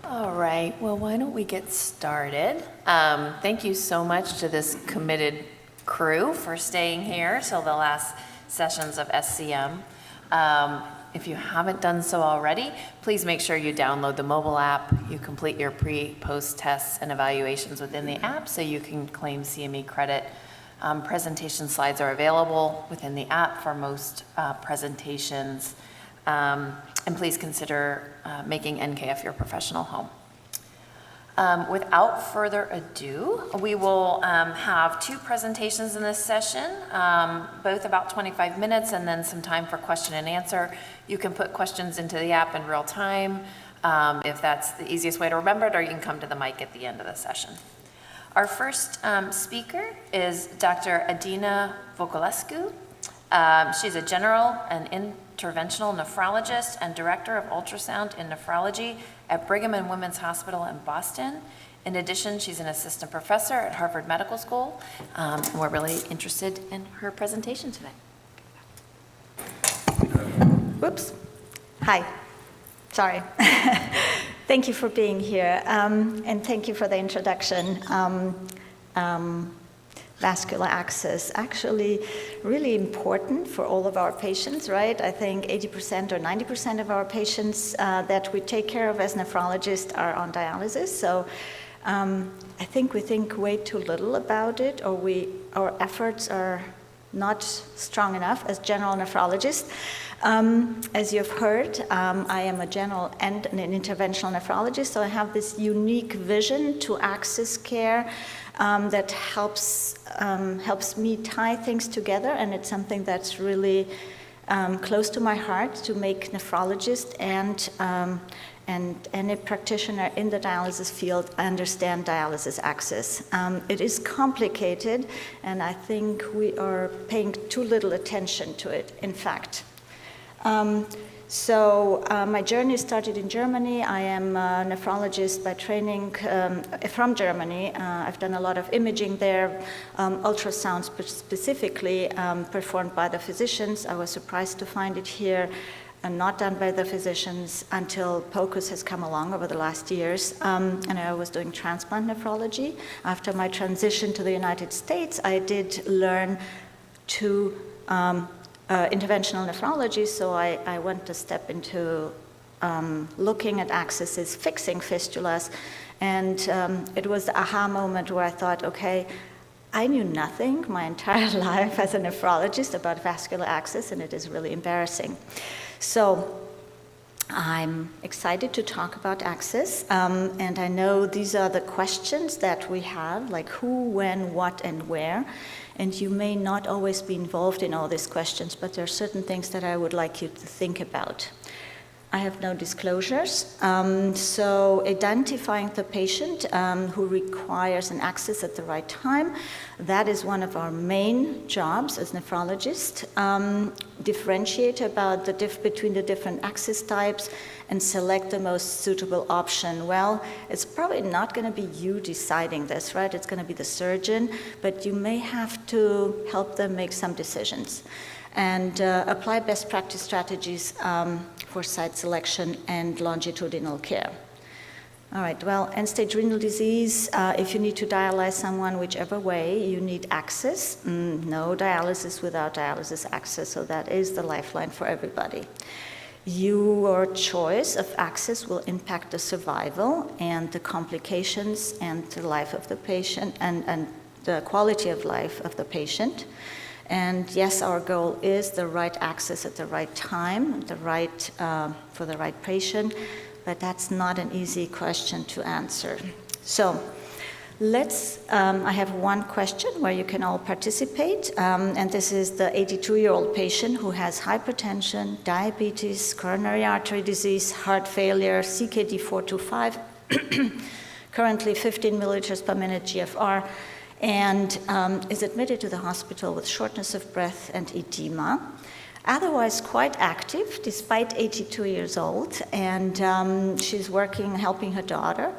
All right, well, why don't we get started? Thank you so much to this committed crew for staying here till the last sessions of SCM. If you haven't done so already, please make sure you download the mobile app. You complete your pre-post tests and evaluations within the app so you can claim CME credit. Presentation slides are available within the app for most presentations. And please consider making NKF your professional home. Without further ado, we will have two presentations in this session, both about 25 minutes and then some time for question and answer. You can put questions into the app in real time if that's the easiest way to remember it, or you can come to the mic at the end of the session. Our first speaker is Dr. Adina Voculescu. She's a general and interventional nephrologist and director of ultrasound in nephrology at Brigham and Women's Hospital in Boston. In addition, she's an assistant professor at Harvard Medical School. And we're really interested in her presentation today. Whoops. Hi. Sorry. Thank you for being here, and thank you for the introduction. Vascular access, actually really important for all of our patients, right? I think 80% or 90% of our patients that we take care of as nephrologists are on dialysis. So I think we think way too little about it, or our efforts are not strong enough as general nephrologists. As you've heard, I am a general and an interventional nephrologist, so I have this unique vision to access care that helps me tie things together, and it's something that's really close to my heart, to make nephrologists and any practitioner in the dialysis field understand dialysis access. It is complicated, and I think we are paying too little attention to it, in fact. My journey started in Germany. I am a nephrologist by training from Germany. I've done a lot of imaging there, ultrasound specifically performed by the physicians. I was surprised to find it here and not done by the physicians until POCUS has come along over the last years. And I was doing transplant nephrology. After my transition to the United States, I did learn to interventional nephrology, so I went a step into looking at accesses, fixing fistulas, and it was the aha moment where I thought, okay, I knew nothing my entire life as a nephrologist about vascular access, and it is really embarrassing. So I'm excited to talk about access, and I know these are the questions that we have, like who, when, what, and where. And you may not always be involved in all these questions, but there are certain things that I would like you to think about. I have no disclosures. So identifying the patient who requires an access at the right time, that is one of our main jobs as nephrologists. Differentiate about between the different access types and select the most suitable option. Well, it's probably not going to be you deciding this, right? It's going to be the surgeon, but you may have to help them make some decisions and apply best practice strategies for site selection and longitudinal care. All right, well, end-stage renal disease, if you need to dialyze someone whichever way, you need access. No dialysis without dialysis access, so that is the lifeline for everybody. Your choice of access will impact the survival and the complications and the life of the patient and the quality of life of the patient. And yes, our goal is the right access at the right time, for the right patient, but that's not an easy question to answer. So I have one question where you can all participate, and this is the 82-year-old patient who has hypertension, diabetes, coronary artery disease, heart failure, CKD 425, currently 15 milliliters per minute GFR, and is admitted to the hospital with shortness of breath and edema. Otherwise quite active, despite 82 years old, and she's working, helping her daughter,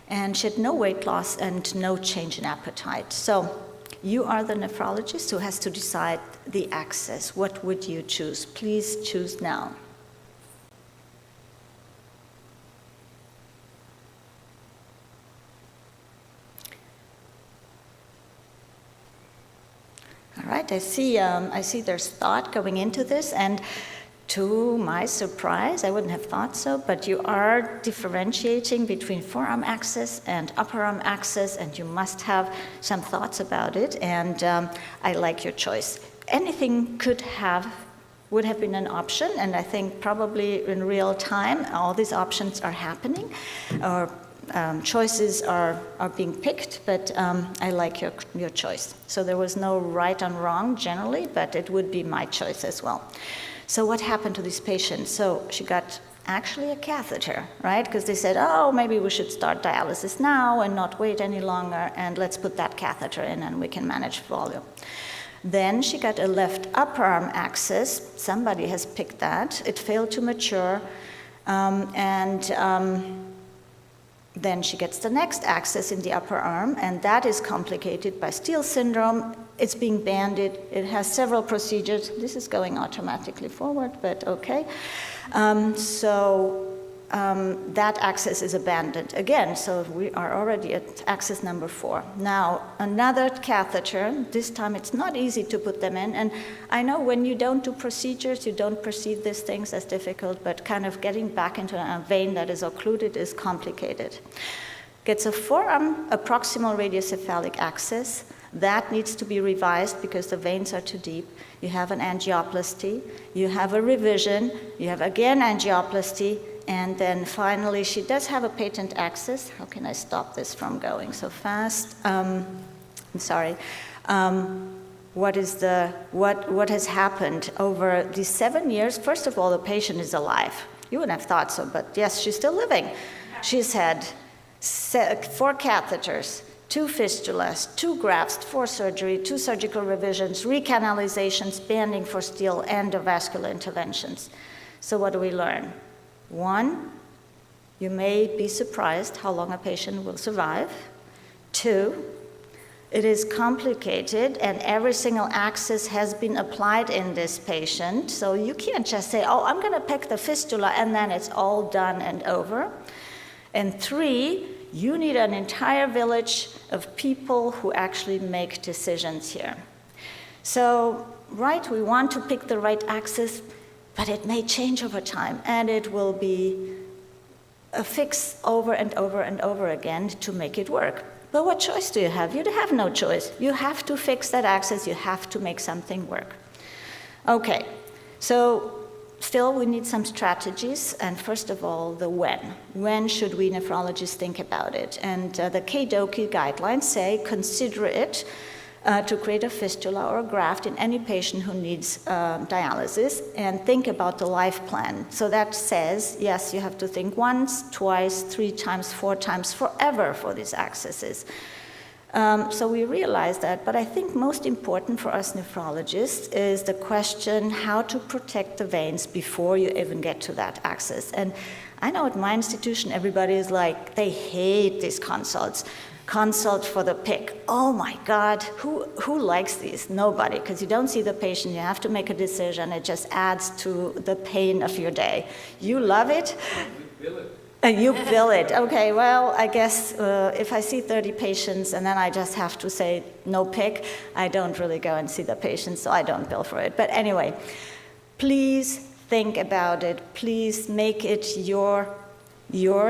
and she had no weight loss and no change in appetite. So you are the nephrologist who has to decide the access. What would you choose? Please choose now. right? I see there's thought going into this, and to my surprise, I wouldn't have thought so, but you are differentiating between forearm access and upper arm access, and you must have some thoughts about it, and I like your choice. Anything would have been an option, and I think probably in real time, all these options are happening, or choices are being picked, but I like your choice. So there was no right and wrong generally, but it would be my choice as well. So what happened to this patient? So she got actually a catheter, right? Because they said, oh, maybe we should start dialysis now and not wait any longer, and let's put that catheter in and we can manage volume. Then she got a left upper arm access. Somebody has picked that. It failed to mature, then she gets the next access in the upper arm, and that is complicated by Steele syndrome. It's being banded. It has several procedures. This is going automatically forward, but okay. That access is abandoned again, so we are already at access number 4. Now, another catheter. This time it's not easy to put them in, and I know when you don't do procedures, you don't perceive these things as difficult, but kind of getting back into a vein that is occluded is complicated. Gets a forearm, a proximal radiocephalic access. That needs to be revised because the veins are too deep. You have an angioplasty, you have a revision, you have again angioplasty, and then finally, she does have a patent access. How can I stop this from going so fast? I'm sorry. What has happened over these 7 years? First of all, the patient is alive. You wouldn't have thought so, but yes, she's still living. She's had 4 catheters, 2 fistulas, 2 grafts, 4 surgery, 2 surgical revisions, recanalizations, banding for Steele, and vascular interventions. So what do we learn? 1, you may be surprised how long a patient will survive. 2, it is complicated, and every single access has been applied in this patient. So you can't just say, oh, I'm going to pick the fistula, and then it's all done and over. And 3, you need an entire village of people who actually make decisions here. So, right, we want to pick the right access, but it may change over time, and it will be a fix over and over and over again to make it work. But what choice do you have? You have no choice. You have to fix that access. You have to make something work. Okay, so still we need some strategies, and first of all, the when. When should we nephrologists think about it? And the KDOQI guidelines say consider it to create a fistula or a graft in any patient who needs dialysis, and think about the life plan. So that says, yes, you have to think once, twice, 3 times, 4 times, forever for these accesses. So we realize that, but I think most important for us nephrologists is the question how to protect the veins before you even get to that access. And I know at my institution, everybody is like, they hate these consults. Consult for the pick. Oh my God, who likes these? Nobody, because you don't see the patient, you have to make a decision, it just adds to the pain of your day. You love it? We bill it. You bill it. Okay, well, I guess if I see 30 patients and then I just have to say no pick, I don't really go and see the patient, so I don't bill for it. But anyway, please think about it. Please make it your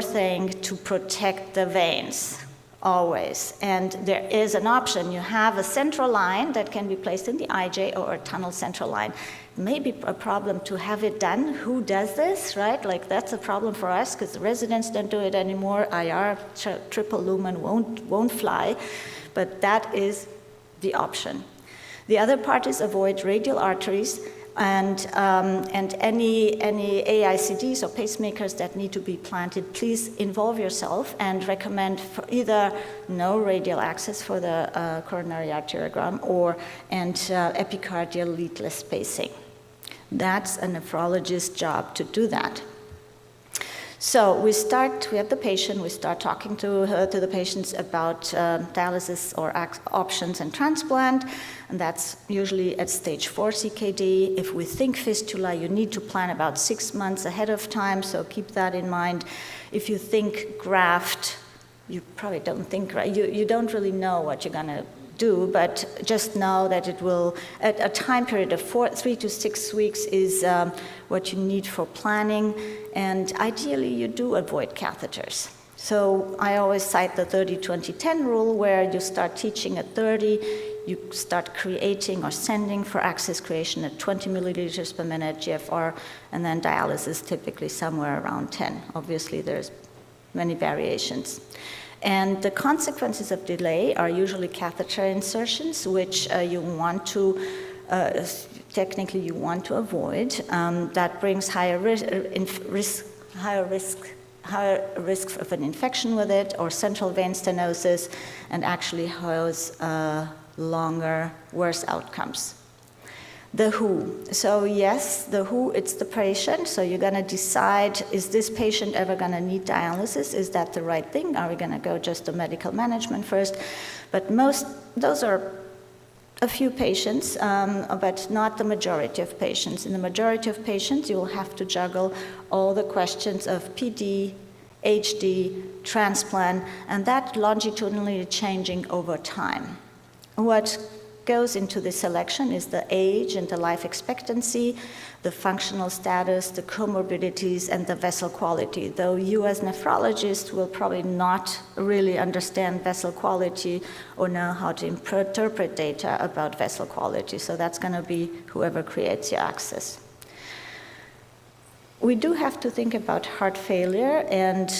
thing to protect the veins. Always. And there is an option. You have a central line that can be placed in the IJ or a tunnel central line. It may be a problem to have it done. Who does this, right? Like that's a problem for us because the residents don't do it anymore. IR, triple lumen won't fly, but that is the option. The other part is avoid radial arteries and any AICDs or pacemakers that need to be planted, please involve yourself and recommend for either no radial access for the coronary arteriogram and epicardial leadless pacing. That's a nephrologist's job to do that. So we have the patient, we start talking to the patients about dialysis or options and transplant, and that's usually at stage 4 CKD. If we think fistula, you need to plan about 6 months ahead of time, so keep that in mind. If you think graft, you probably don't think, you don't really know what you're gonna do, but just know that it will, at a time period of 3 to 6 weeks is what you need for planning, and ideally you do avoid catheters. So I always cite the 30-20-10 rule, where you start teaching at 30, you start creating or sending for access creation at 20 milliliters per minute GFR, and then dialysis typically somewhere around 10. Obviously there's many variations. And the consequences of delay are usually catheter insertions, which you want to, technically you want to avoid. That brings higher risk of an infection with it, or central vein stenosis, and actually has longer, worse outcomes. The who. So yes, the who, it's the patient. So you're going to decide, is this patient ever going to need dialysis? Is that the right thing? Are we going to go just to medical management first? But those are a few patients, but not the majority of patients. In the majority of patients, you will have to juggle all the questions of PD, HD, transplant, and that longitudinally changing over time. What goes into the selection is the age and the life expectancy, the functional status, the comorbidities, and the vessel quality. Though you as nephrologists will probably not really understand vessel quality or know how to interpret data about vessel quality. So that's going to be whoever creates your access. We do have to think about heart failure and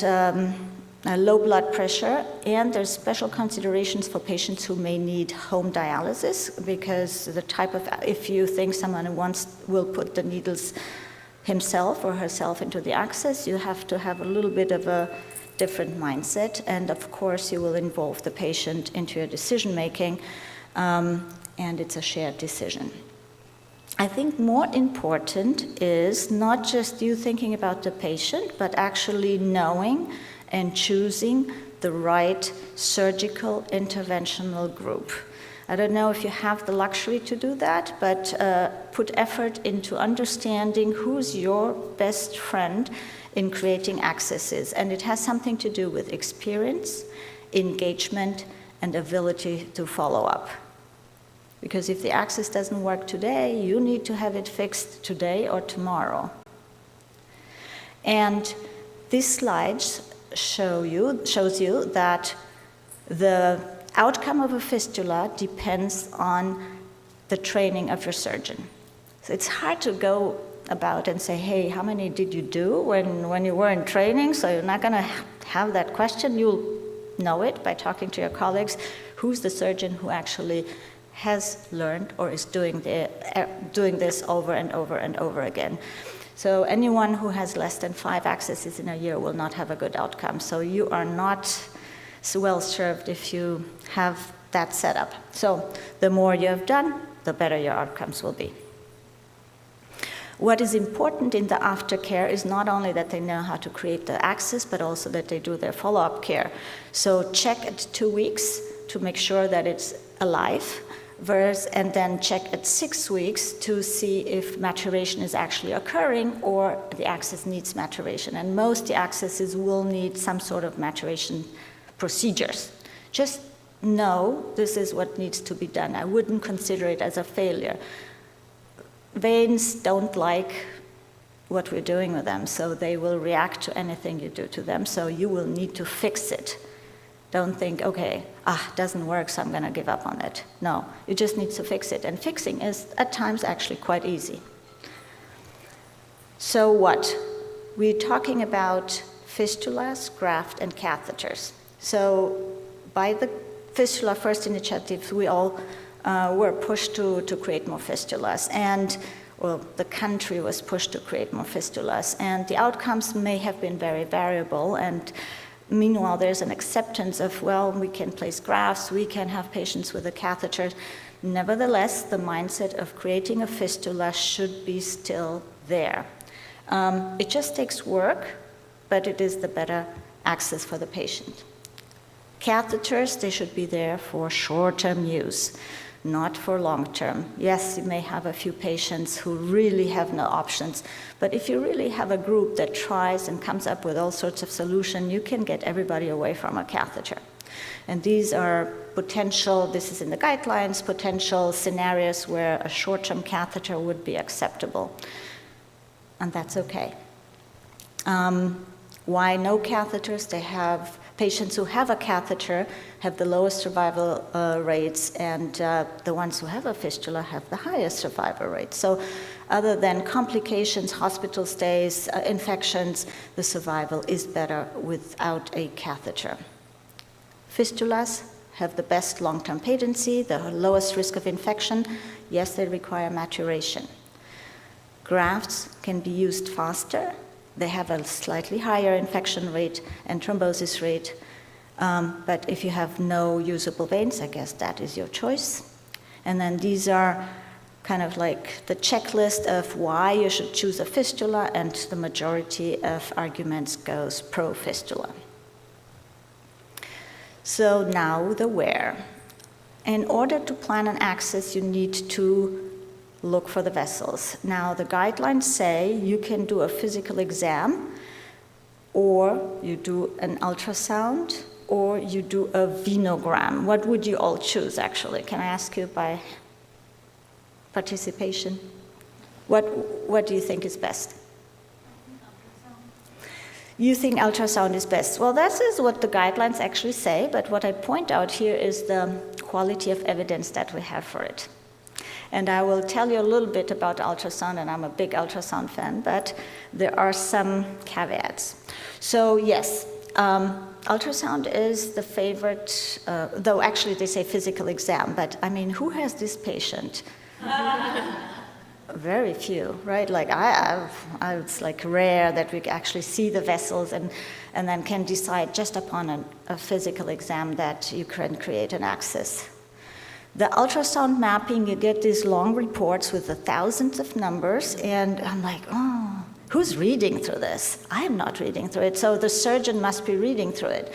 low blood pressure, and there's special considerations for patients who may need home dialysis, because the type of, if you think someone will put the needles himself or herself into the access, you have to have a little bit of a different mindset, and of course you will involve the patient into your decision making, and it's a shared decision. I think more important is not just you thinking about the patient, but actually knowing and choosing the right surgical interventional group. I don't know if you have the luxury to do that, but put effort into understanding who's your best friend in creating accesses. And it has something to do with experience, engagement, and ability to follow up. Because if the access doesn't work today, you need to have it fixed today or tomorrow. And these slides shows you that the outcome of a fistula depends on the training of your surgeon. So it's hard to go about and say, hey, how many did you do when you were in training? So you're not going to have that question. You'll know it by talking to your colleagues. Who's the surgeon who actually has learned or is doing this over and over and over again? So anyone who has less than 5 accesses in a year will not have a good outcome. So you are not so well served if you have that set up. So the more you have done, the better your outcomes will be. What is important in the aftercare is not only that they know how to create the access, but also that they do their follow-up care. So check at 2 weeks to make sure that it's alive, and then check at 6 weeks to see if maturation is actually occurring or the access needs maturation. And most the accesses will need some sort of maturation procedures. Just know this is what needs to be done. I wouldn't consider it as a failure. Veins don't like what we're doing with them, so they will react to anything you do to them, so you will need to fix it. Don't think, okay, doesn't work, so I'm going to give up on it. No, you just need to fix it. And fixing is, at times, actually quite easy. So what? We're talking about fistulas, graft, and catheters. So by the Fistula First initiative, we all were pushed to create more fistulas. And, well, the country was pushed to create more fistulas. And the outcomes may have been very variable. And meanwhile, there's an acceptance of, well, we can place grafts, we can have patients with a catheter. Nevertheless, the mindset of creating a fistula should be still there. It just takes work, but it is the better access for the patient. Catheters, they should be there for short-term use, not for long-term. Yes, you may have a few patients who really have no options, but if you really have a group that tries and comes up with all sorts of solutions, you can get everybody away from a catheter. And these are potential, this is in the guidelines, potential scenarios where a short-term catheter would be acceptable. And that's okay. Why no catheters? They have patients who have a catheter have the lowest survival rates, and the ones who have a fistula have the highest survival rates. So other than complications, hospital stays, infections, the survival is better without a catheter. Fistulas have the best long-term patency, the lowest risk of infection. Yes, they require maturation. Grafts can be used faster. They have a slightly higher infection rate and thrombosis rate. But if you have no usable veins, I guess that is your choice. And then these are kind of like the checklist of why you should choose a fistula, and the majority of arguments goes pro fistula. So now the where. In order to plan an access, you need to look for the vessels. Now, the guidelines say you can do a physical exam, or you do an ultrasound, or you do a venogram. What would you all choose, actually? Can I ask you by participation? What do you think is best? You think ultrasound is best. Well, that is what the guidelines actually say, but what I point out here is the quality of evidence that we have for it. And I will tell you a little bit about ultrasound, and I'm a big ultrasound fan, but there are some caveats. So yes, ultrasound is the favorite, though actually they say physical exam, but I mean, who has this patient? Very few, right? Like it's like rare that we actually see the vessels and then can decide just upon a physical exam that you can create an access. The ultrasound mapping, you get these long reports with the thousands of numbers, and I'm like, oh, who's reading through this? I am not reading through it, so the surgeon must be reading through it.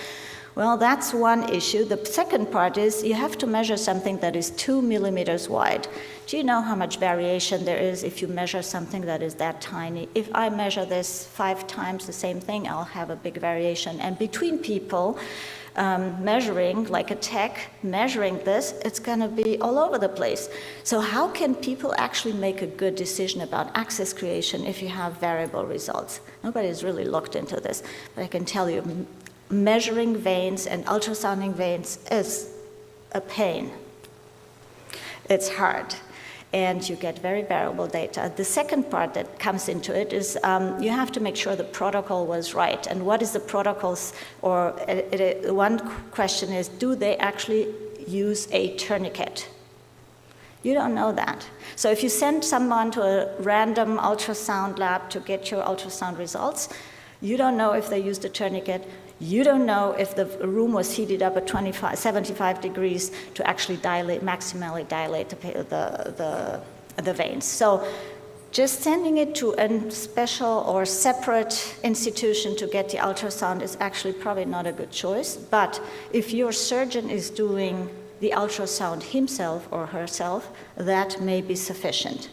Well, that's one issue. The second part is you have to measure something that is 2 millimeters wide. Do you know how much variation there is if you measure something that is that tiny? If I measure this 5 times the same thing, I'll have a big variation. And between people, measuring, like a tech, measuring this, it's going to be all over the place. So how can people actually make a good decision about access creation if you have variable results? Nobody's really looked into this, but I can tell you, measuring veins and ultrasounding veins is a pain. It's hard, and you get very variable data. The second part that comes into it is you have to make sure the protocol was right. And what is the protocols? Or one question is, do they actually use a tourniquet? You don't know that. So if you send someone to a random ultrasound lab to get your ultrasound results, you don't know if they used a tourniquet. You don't know if the room was heated up at 75 degrees to actually maximally dilate the veins. So just sending it to a special or separate institution to get the ultrasound is actually probably not a good choice. But if your surgeon is doing the ultrasound himself or herself, that may be sufficient.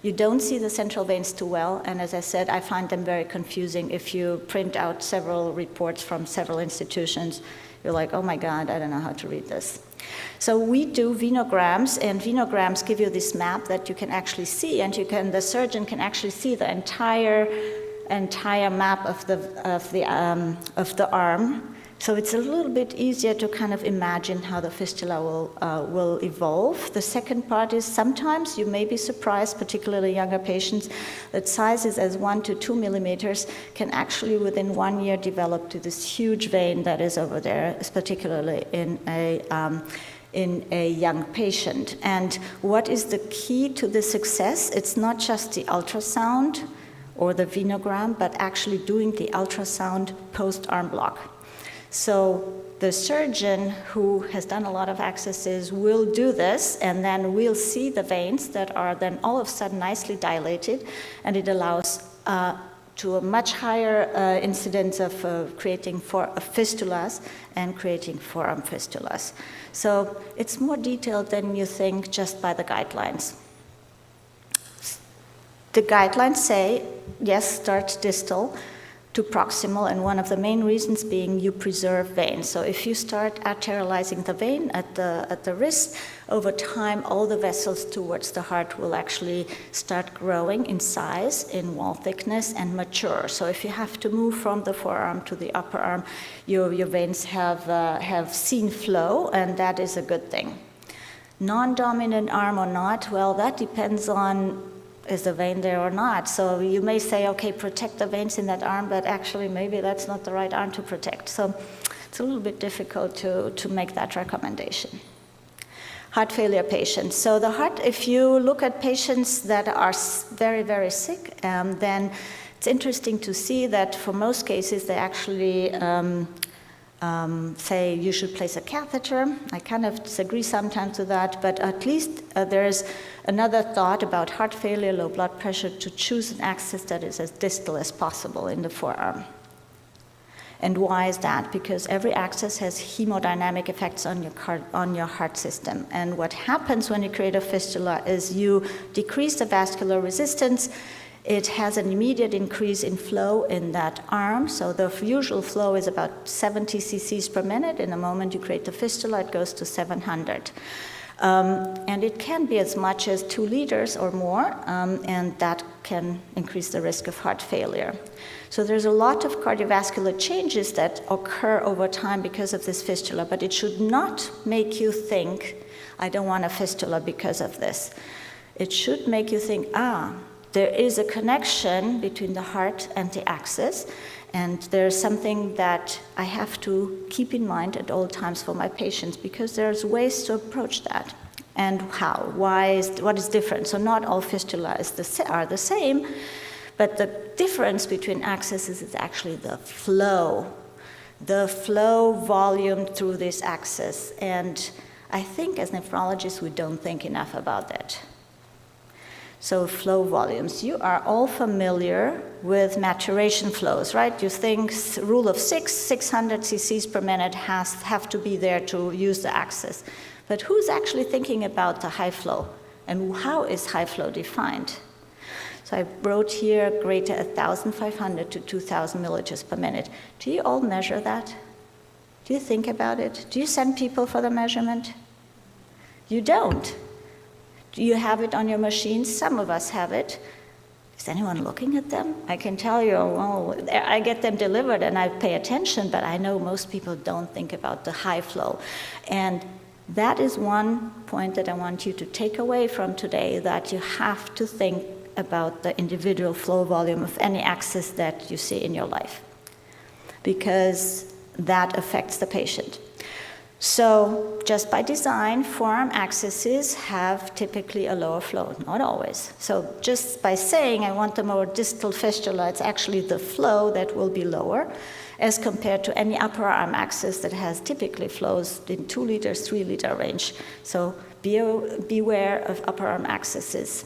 You don't see the central veins too well, and as I said, I find them very confusing. If you print out several reports from several institutions, you're like, oh my God, I don't know how to read this. So we do venograms, and venograms give you this map that you can actually see, and the surgeon can actually see the entire map of the arm. So it's a little bit easier to kind of imagine how the fistula will evolve. The second part is sometimes you may be surprised, particularly younger patients, that sizes as 1 to 2 millimeters can actually within 1 year develop to this huge vein that is over there, particularly in a young patient. And what is the key to the success? It's not just the ultrasound or the venogram, but actually doing the ultrasound post-arm block. So the surgeon who has done a lot of accesses will do this, and then we'll see the veins that are then all of a sudden nicely dilated, and it allows to a much higher incidence of creating fistulas and creating forearm fistulas. So it's more detailed than you think just by the guidelines. The guidelines say, yes, start distal. to proximal, and one of the main reasons being you preserve veins. So if you start arterializing the vein at the wrist, over time all the vessels towards the heart will actually start growing in size, in wall thickness, and mature. So if you have to move from the forearm to the upper arm, your veins have seen flow, and that is a good thing. Non-dominant arm or not, well, that depends on is the vein there or not. So you may say, okay, protect the veins in that arm, but actually maybe that's not the right arm to protect. So it's a little bit difficult to make that recommendation. Heart failure patients. So the heart, if you look at patients that are very, very sick, then it's interesting to see that for most cases they actually say you should place a catheter. I kind of disagree sometimes with that, but at least there's another thought about heart failure, low blood pressure, to choose an axis that is as distal as possible in the forearm. And why is that? Because every axis has hemodynamic effects on your heart system. And what happens when you create a fistula is you decrease the vascular resistance. It has an immediate increase in flow in that arm. So the usual flow is about 70 cc's per minute. In the moment you create the fistula, it goes to 700. And it can be as much as 2 liters or more, and that can increase the risk of heart failure. So there's a lot of cardiovascular changes that occur over time because of this fistula, but it should not make you think, I don't want a fistula because of this. It should make you think, there is a connection between the heart and the axis, and there's something that I have to keep in mind at all times for my patients, because there's ways to approach that. And how? What is different? So not all fistula are the same, but the difference between axes is actually the flow volume through this axis. And I think as nephrologists, we don't think enough about that. So flow volumes. You are all familiar with maturation flows, right? You think rule of 600 cc's per minute have to be there to use the axis. But who's actually thinking about the high flow? And how is high flow defined? So I wrote here greater 1,500 to 2,000 milliliters per minute. Do you all measure that? Do you think about it? Do you send people for the measurement? You don't. Do you have it on your machines? Some of us have it. Is anyone looking at them? I can tell you, well, I get them delivered and I pay attention, but I know most people don't think about the high flow. And that is one point that I want you to take away from today, that you have to think about the individual flow volume of any axis that you see in your life, because that affects the patient. So just by design, forearm axes have typically a lower flow, not always. So just by saying I want a more distal fistula, it's actually the flow that will be lower as compared to any upper arm axis that has typically flows in 2 liters, 3 liter range. So beware of upper arm axes.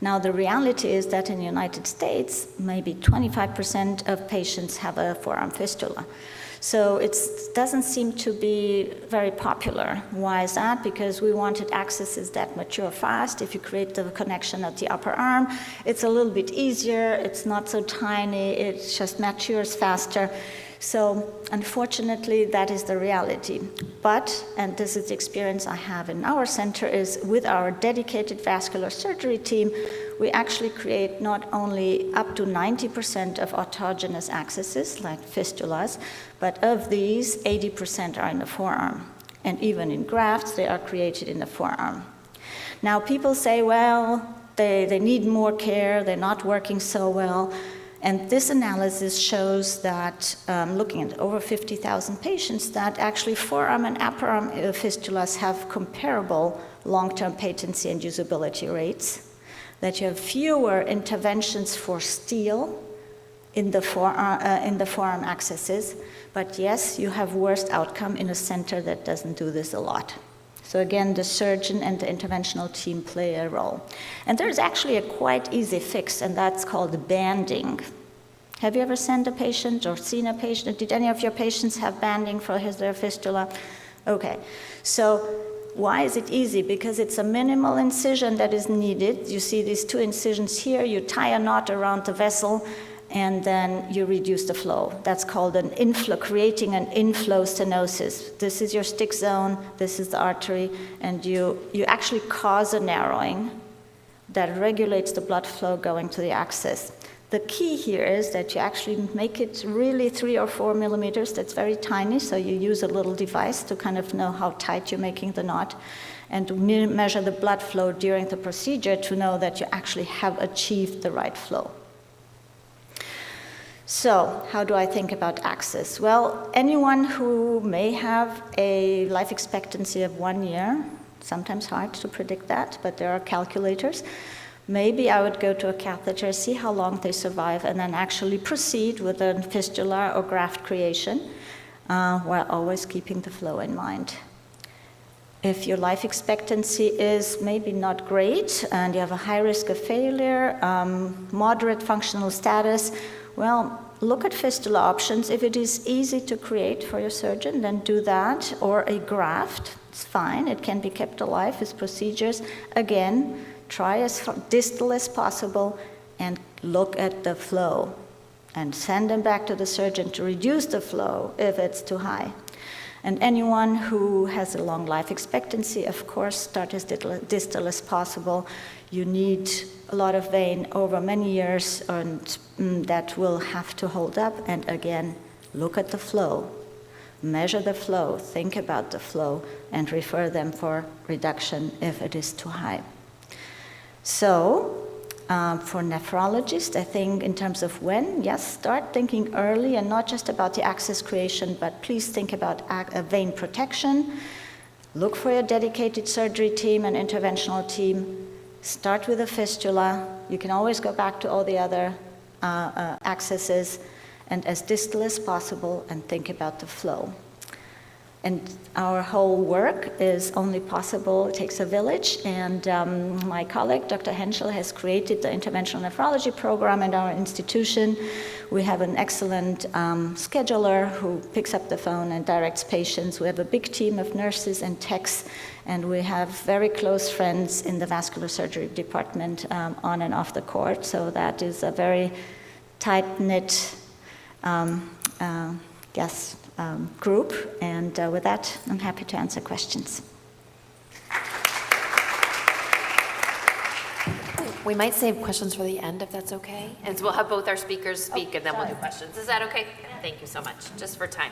Now the reality is that in the United States, maybe 25% of patients have a forearm fistula. So it doesn't seem to be very popular. Why is that? Because we wanted axes that mature fast. If you create the connection at the upper arm, it's a little bit easier, it's not so tiny, it just matures faster. So unfortunately, that is the reality. But, and this is the experience I have in our center, is with our dedicated vascular surgery team, we actually create not only up to 90% of autogenous axes, like fistulas, but of these, 80% are in the forearm. And even in grafts, they are created in the forearm. Now, people say, well, they need more care, they're not working so well. And this analysis shows that, looking at over 50,000 patients, that actually forearm and upper arm fistulas have comparable long-term patency and usability rates, that you have fewer interventions for steel in the forearm axes, but yes, you have worse outcome in a center that doesn't do this a lot. So again, the surgeon and the interventional team play a role. And there's actually a quite easy fix, and that's called banding. Have you ever sent a patient or seen a patient? Did any of your patients have banding for their fistula? Okay, so why is it easy? Because it's a minimal incision that is needed. You see these 2 incisions here, you tie a knot around the vessel, and then you reduce the flow. That's called an inflow, creating an inflow stenosis. This is your stick zone, this is the artery, and you actually cause a narrowing that regulates the blood flow going to the axis. The key here is that you actually make it really 3 or 4 millimeters. That's very tiny, so you use a little device to kind of know how tight you're making the knot, and to measure the blood flow during the procedure to know that you actually have achieved the right flow. So, how do I think about access? Well, anyone who may have a life expectancy of 1 year, sometimes hard to predict that, but there are calculators. Maybe I would go to a catheter, see how long they survive, and then actually proceed with a fistula or graft creation, while always keeping the flow in mind. If your life expectancy is maybe not great, and you have a high risk of failure, moderate functional status, well, look at fistula options. If it is easy to create for your surgeon, then do that, or a graft. It's fine, it can be kept alive with procedures. Again, try as distal as possible and look at the flow and send them back to the surgeon to reduce the flow if it's too high. And anyone who has a long life expectancy, of course, start as distal as possible. You need a lot of vein over many years, and that will have to hold up. And again, look at the flow. Measure the flow, think about the flow, and refer them for reduction if it is too high. So, for nephrologists, I think in terms of when, yes, start thinking early and not just about the access creation, but please think about vein protection. Look for a dedicated surgery team and interventional team. Start with a fistula. You can always go back to all the other accesses, and as distal as possible, and think about the flow. And our whole work is only possible, it takes a village, and my colleague, Dr. Henschel, has created the interventional nephrology program at our institution. We have an excellent scheduler who picks up the phone and directs patients. We have a big team of nurses and techs, and we have very close friends in the vascular surgery department on and off the court, so that is a very tight-knit group, and with that, I'm happy to answer questions. We might save questions for the end, if that's okay. And we'll have both our speakers speak, and then we'll do questions. Is that okay? Thank you so much, just for time.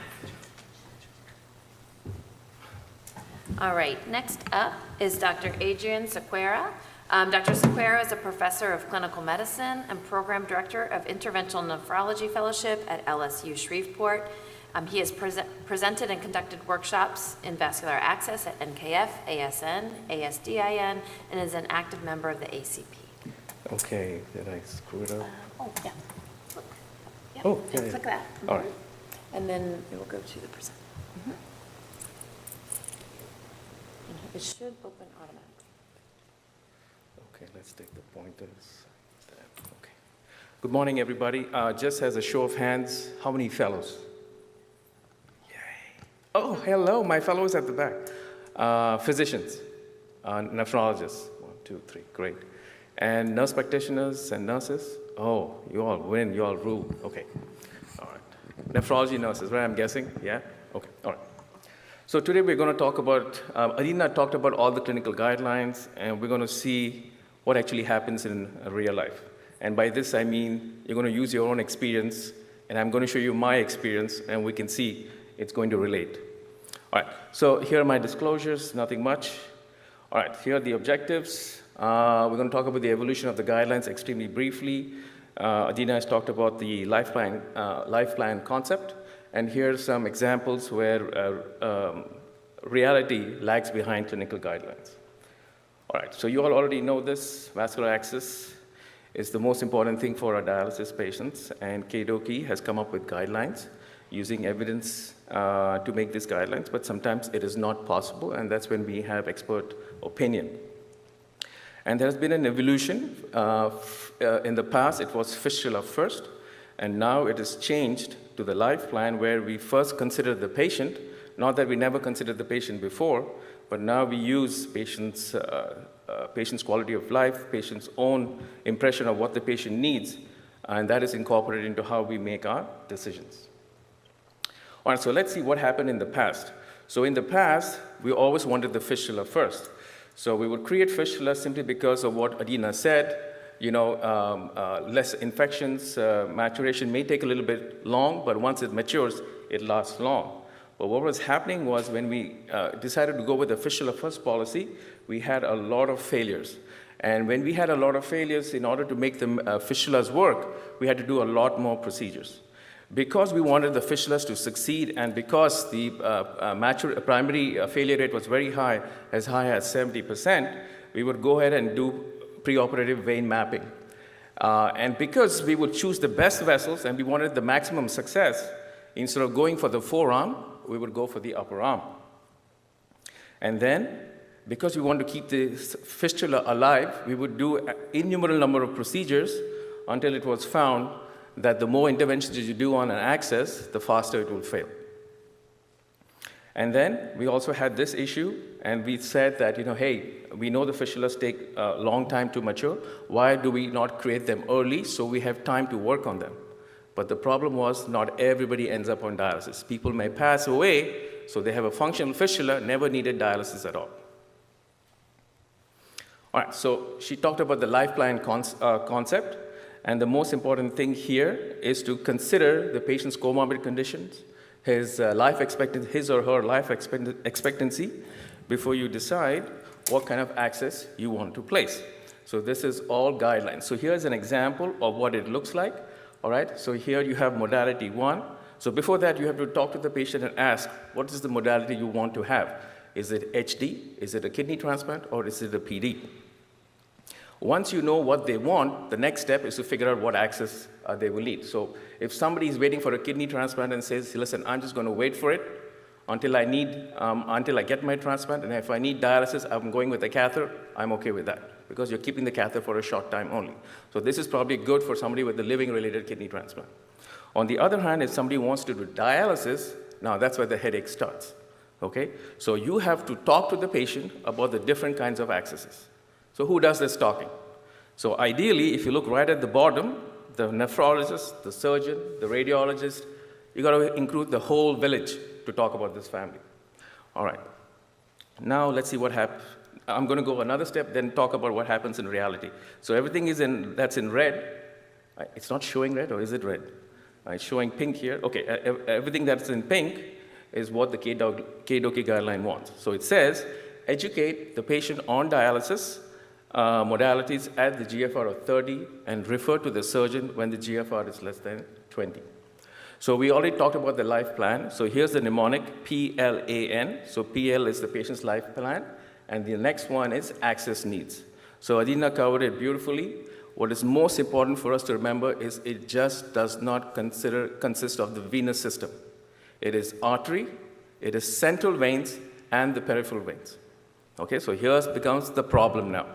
All right, next up is Dr. Adrian Sequeira. Dr. Sequeira is a professor of clinical medicine and program director of Interventional Nephrology Fellowship at LSU Shreveport. He has presented and conducted workshops in vascular access at NKF, ASN, ASDIN, and is an active member of the ACP. Okay, did I screw it up? Oh, yeah. Look. Yep. Oh, And yeah, click yeah. that. All right. And then it will go to the present. It should open automatically. Okay, let's take the pointers. Okay. Good morning, everybody. Just as a show of hands, how many fellows? Yay. Oh, hello, my fellows at the back. Physicians, nephrologists, 1, 2, 3, great. And nurse practitioners and nurses? Oh, you all win, you all rule. Okay, all right. Nephrology nurses, right, I'm guessing? Yeah? Okay, all right. So today we're going to talk about, Adina talked about all the clinical guidelines, and we're going to see what actually happens in real life. And by this I mean you're going to use your own experience, and I'm going to show you my experience, and we can see it's going to relate. All right, so here are my disclosures, nothing much. All right, here are the objectives. We're going to talk about the evolution of the guidelines extremely briefly. Adina has talked about the life plan concept. And here are some examples where reality lags behind clinical guidelines. All right, so you all already know this. Vascular access is the most important thing for our dialysis patients, and KDOKI has come up with guidelines using evidence to make these guidelines, but sometimes it is not possible, and that's when we have expert opinion. And there's been an evolution. In the past, it was fistula first, and now it is changed to the life plan, where we first consider the patient, not that we never considered the patient before, but now we use patient's quality of life, patient's own impression of what the patient needs and that is incorporated into how we make our decisions. All right, so let's see what happened in the past. So in the past, we always wanted the fistula first. So we would create fistula simply because of what Adina said, less infections, maturation may take a little bit long, but once it matures, it lasts long. But what was happening was when we decided to go with the fistula first policy, we had a lot of failures. And when we had a lot of failures, in order to make the fistulas work, we had to do a lot more procedures. Because we wanted the fistulas to succeed, and because the primary failure rate was very high as 70%, we would go ahead and do preoperative vein mapping. And because we would choose the best vessels and we wanted the maximum success, instead of going for the forearm, we would go for the upper arm. And then, because we wanted to keep the fistula alive, we would do an innumerable number of procedures until it was found that the more interventions you do on an axis, the faster it will fail. And then we also had this issue, and we said that, hey, we know the fistulas take a long time to mature. Why do we not create them early so we have time to work on them? But the problem was not everybody ends up on dialysis. People may pass away, so they have a functional fistula, never needed dialysis at all. All right, so she talked about the life plan concept, and the most important thing here is to consider the patient's comorbid conditions, his or her life expectancy, before you decide what kind of access you want to place. So this is all guidelines. So here's an example of what it looks like. All right, so here you have modality 1. So before that, you have to talk to the patient and ask, what is the modality you want to have? Is it HD? Is it a kidney transplant? Or is it a PD? Once you know what they want, the next step is to figure out what access they will need. So if somebody is waiting for a kidney transplant and says, listen, I'm just going to wait for it until I get my transplant, and if I need dialysis, I'm going with a catheter, I'm okay with that, because you're keeping the catheter for a short time only. So this is probably good for somebody with a living-related kidney transplant. On the other hand, if somebody wants to do dialysis, now that's where the headache starts, okay? So you have to talk to the patient about the different kinds of accesses. So who does this talking? So ideally, if you look right at the bottom, the nephrologist, the surgeon, the radiologist, you got to include the whole village to talk about this family. All right. Now let's see what happens. I'm going to go another step, then talk about what happens in reality. So everything that's in red. It's not showing red, or is it red? It's showing pink here. Okay, everything that's in pink is what the KDOQI guideline wants. So it says, educate the patient on dialysis modalities at the GFR of 30 and refer to the surgeon when the GFR is less than 20. So we already talked about the life plan. So here's the mnemonic, PLAN. So PL is the patient's life plan, and the next one is access needs. So Adina covered it beautifully. What is most important for us to remember is it just does not consist of the venous system. It is artery, it is central veins, and the peripheral veins. Okay, so here becomes the problem now.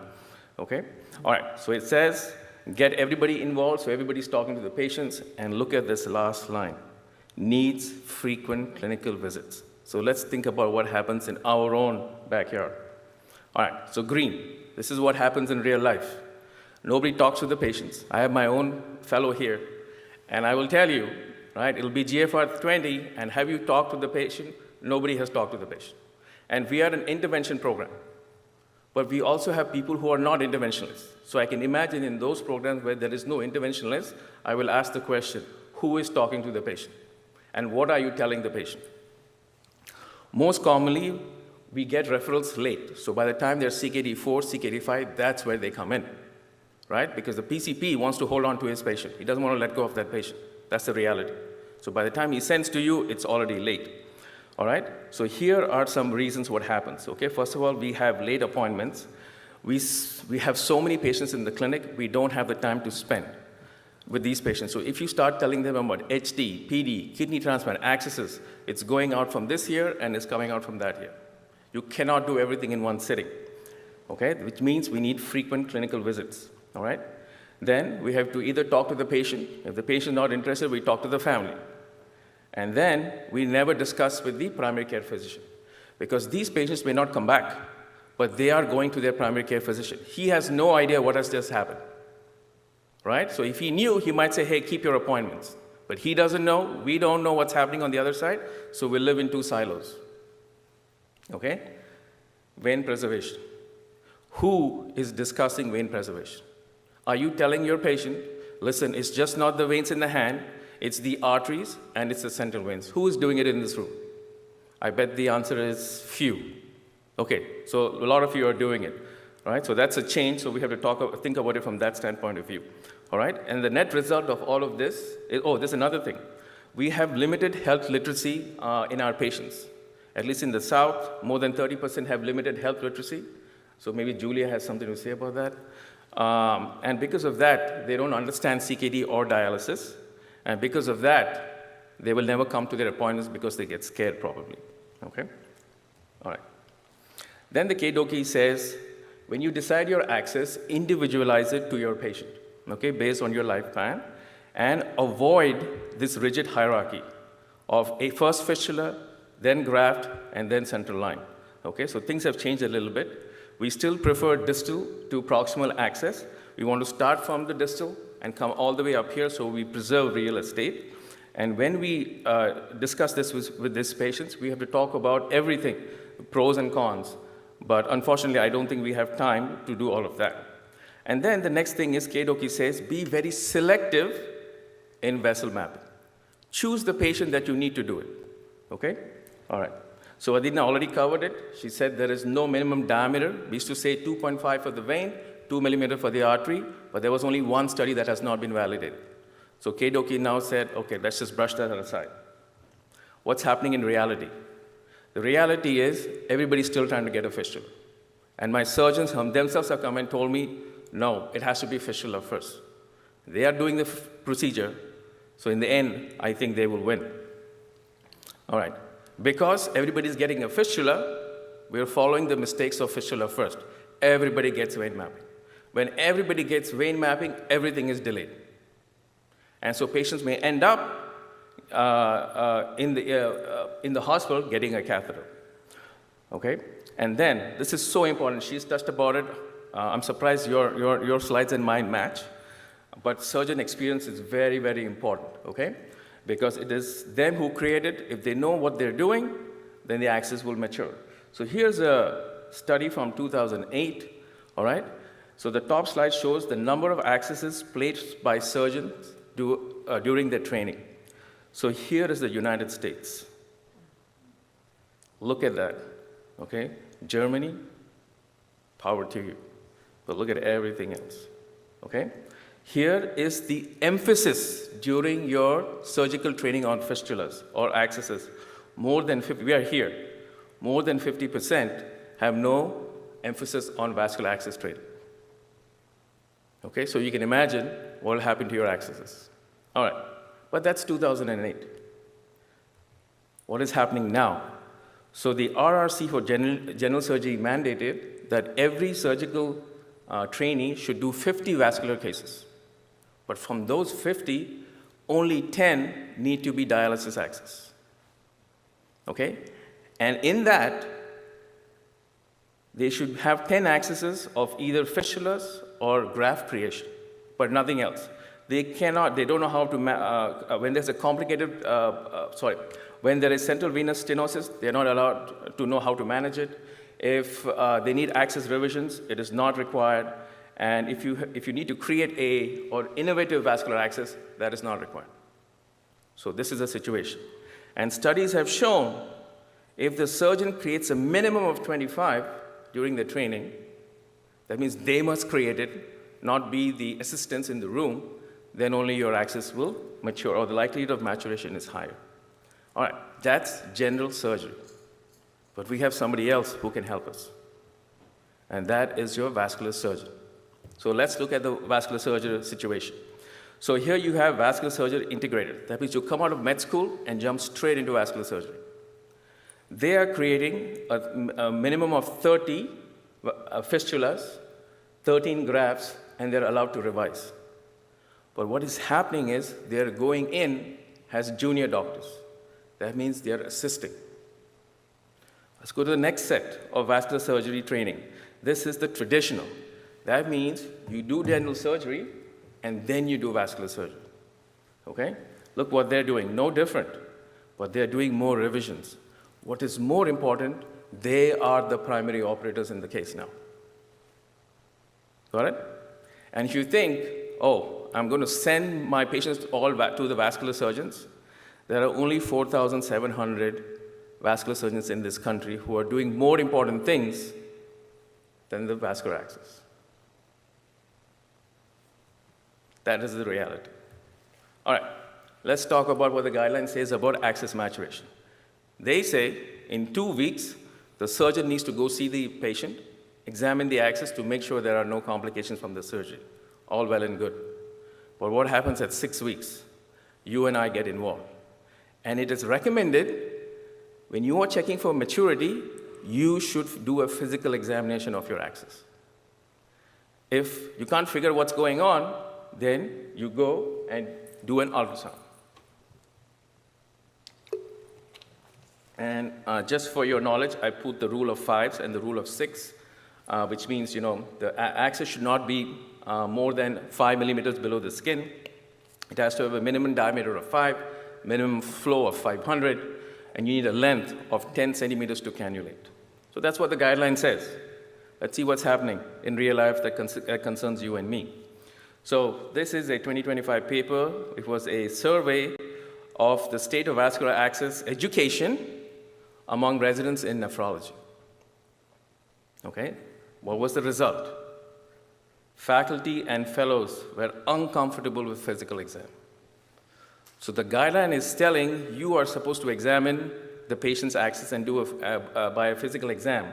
Okay, all right, so it says, get everybody involved, so everybody's talking to the patients, and look at this last line, needs frequent clinical visits. So let's think about what happens in our own backyard. All right, so green, this is what happens in real life. Nobody talks to the patients. I have my own fellow here, and I will tell you, right, it'll be GFR 20, and have you talked to the patient? Nobody has talked to the patient. And we are an intervention program. But we also have people who are not interventionalists. So I can imagine in those programs where there is no interventionalist, I will ask the question, who is talking to the patient? And what are you telling the patient? Most commonly, we get referrals late. So by the time they're CKD 4, CKD 5, that's where they come in, right? Because the PCP wants to hold on to his patient. He doesn't want to let go of that patient. That's the reality. So by the time he sends to you, it's already late. All right, so here are some reasons what happens. Okay, first of all, we have late appointments. We have so many patients in the clinic, we don't have the time to spend with these patients. So if you start telling them about HD, PD, kidney transplant, accesses, it's going out from this year and it's coming out from that year. You cannot do everything in one sitting, okay, which means we need frequent clinical visits, all right? Then we have to either talk to the patient. If the patient is not interested, we talk to the family. And then we never discuss with the primary care physician, because these patients may not come back, but they are going to their primary care physician. He has no idea what has just happened, right? So if he knew, he might say, hey, keep your appointments. But he doesn't know, we don't know what's happening on the other side, so we live in two silos. Okay? Vein preservation. Who is discussing vein preservation? Are you telling your patient, listen, it's just not the veins in the hand, it's the arteries and it's the central veins. Who is doing it in this room? I bet the answer is few. Okay, so a lot of you are doing it, right? So that's a change, so we have to think about it from that standpoint of view, all right? And the net result of all of this is, there's another thing. We have limited health literacy in our patients. At least in the South, more than 30% have limited health literacy. So maybe Julia has something to say about that. And because of that, they don't understand CKD or dialysis. And because of that, they will never come to their appointments because they get scared probably, okay? All right. Then the KDOKI says, when you decide your access, individualize it to your patient, okay, based on your life plan, and avoid this rigid hierarchy of a first fistula, then graft, and then central line, okay? So things have changed a little bit. We still prefer distal to proximal access. We want to start from the distal and come all the way up here so we preserve real estate. And when we discuss this with these patients, we have to talk about everything, pros and cons. But unfortunately, I don't think we have time to do all of that. And then the next thing is, KDOKI says, be very selective in vessel mapping. Choose the patient that you need to do it, okay? All right. So Adina already covered it. She said there is no minimum diameter. We used to say 2.5 for the vein, 2 millimeter for the artery, but there was only one study that has not been validated. So KDOKI now said, okay, let's just brush that aside. What's happening in reality? The reality is everybody's still trying to get a fistula. And my surgeons themselves have come and told me, no, it has to be fistula first. They are doing the procedure, so in the end, I think they will win. All right. Because everybody's getting a fistula, we're following the mistakes of fistula first. Everybody gets vein mapping. When everybody gets vein mapping, everything is delayed. And so patients may end up in the hospital getting a catheter, okay? And then, this is so important, she's touched about it. I'm surprised your slides and mine match, but surgeon experience is very, very important, okay? Because it is them who create it. If they know what they're doing, then the access will mature. So here's a study from 2008, all right? So the top slide shows the number of accesses placed by surgeons during their training. So here is the United States. Look at that, okay? Germany, power to you. But look at everything else, okay? Here is the emphasis during your surgical training on fistulas or accesses. More than 50, we are here. More than 50% have no emphasis on vascular access training. Okay, so you can imagine what will happen to your accesses. All right, but that's 2008. What is happening now? So the RRC for general surgery mandated that every surgical trainee should do 50 vascular cases. But from those 50, only 10 need to be dialysis access. Okay? And in that, they should have 10 accesses of either fistulas or graft creation, but nothing else. They don't know how to, when there's a complicated, when there is central venous stenosis, they're not allowed to know how to manage it. If they need access revisions, it is not required. And if you need to create or innovative vascular access, that is not required. So this is a situation. And studies have shown if the surgeon creates a minimum of 25 during the training, that means they must create it, not be the assistants in the room, then only your access will mature, or the likelihood of maturation is higher. All right, that's general surgery. But we have somebody else who can help us. And that is your vascular surgeon. So let's look at the vascular surgery situation. So here you have vascular surgery integrated. That means you come out of med school and jump straight into vascular surgery. They are creating a minimum of 30 fistulas, 13 grafts, and they're allowed to revise. But what is happening is they're going in as junior doctors. That means they're assisting. Let's go to the next set of vascular surgery training. This is the traditional. That means you do dental surgery and then you do vascular surgery. Okay? Look what they're doing, no different, but they're doing more revisions. What is more important, they are the primary operators in the case now. Got it? And if you think, oh, I'm going to send my patients all back to the vascular surgeons, there are only 4,700 vascular surgeons in this country who are doing more important things than the vascular access. That is the reality. All right, let's talk about what the guideline says about access maturation. They say in 2 weeks, the surgeon needs to go see the patient, examine the access to make sure there are no complications from the surgery. All well and good. But what happens at 6 weeks? You and I get involved. And it is recommended, when you are checking for maturity, you should do a physical examination of your access. If you can't figure what's going on, then you go and do an ultrasound. And just for your knowledge, I put the rule of 5s and the rule of 6, which means, the access should not be more than 5 millimeters below the skin. It has to have a minimum diameter of 5, minimum flow of 500, and you need a length of 10 centimeters to cannulate. So that's what the guideline says. Let's see what's happening in real life that concerns you and me. So this is a 2025 paper. It was a survey of the state of vascular access education among residents in nephrology. Okay? What was the result? Faculty and fellows were uncomfortable with physical exam. So the guideline is telling you are supposed to examine the patient's access and do by a physical exam.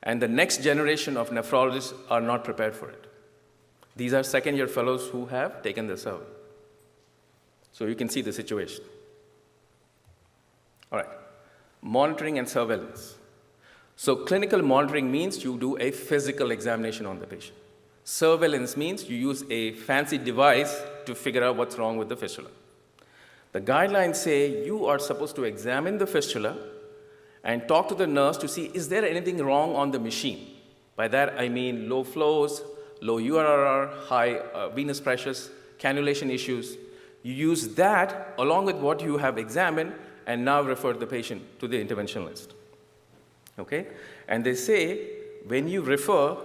And the next generation of nephrologists are not prepared for it. These are second-year fellows who have taken the survey. So you can see the situation. All right. Monitoring and surveillance. So clinical monitoring means you do a physical examination on the patient. Surveillance means you use a fancy device to figure out what's wrong with the fistula. The guidelines say you are supposed to examine the fistula and talk to the nurse to see, is there anything wrong on the machine? By that, I mean low flows, low URR, high venous pressures, cannulation issues. You use that along with what you have examined and now refer the patient to the interventionalist. Okay? And they say when you refer,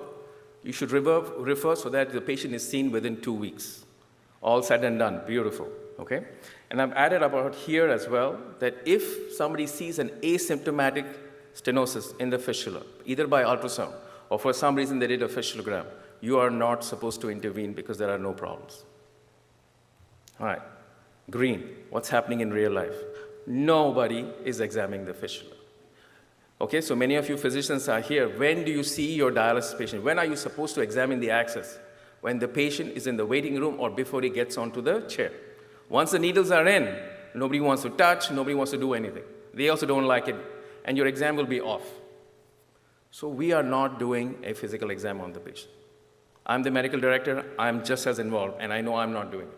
you should refer so that the patient is seen within 2 weeks. All said and done. Beautiful. Okay? And I've added about here as well that if somebody sees an asymptomatic stenosis in the fistula, either by ultrasound or for some reason they did a fistulogram, you are not supposed to intervene because there are no problems. All right. Green. What's happening in real life? Nobody is examining the fistula. Okay, so many of you physicians are here. When do you see your dialysis patient? When are you supposed to examine the access? When the patient is in the waiting room or before he gets onto the chair. Once the needles are in, nobody wants to touch, nobody wants to do anything. They also don't like it, and your exam will be off. So we are not doing a physical exam on the patient. I'm the medical director, I'm just as involved, and I know I'm not doing it.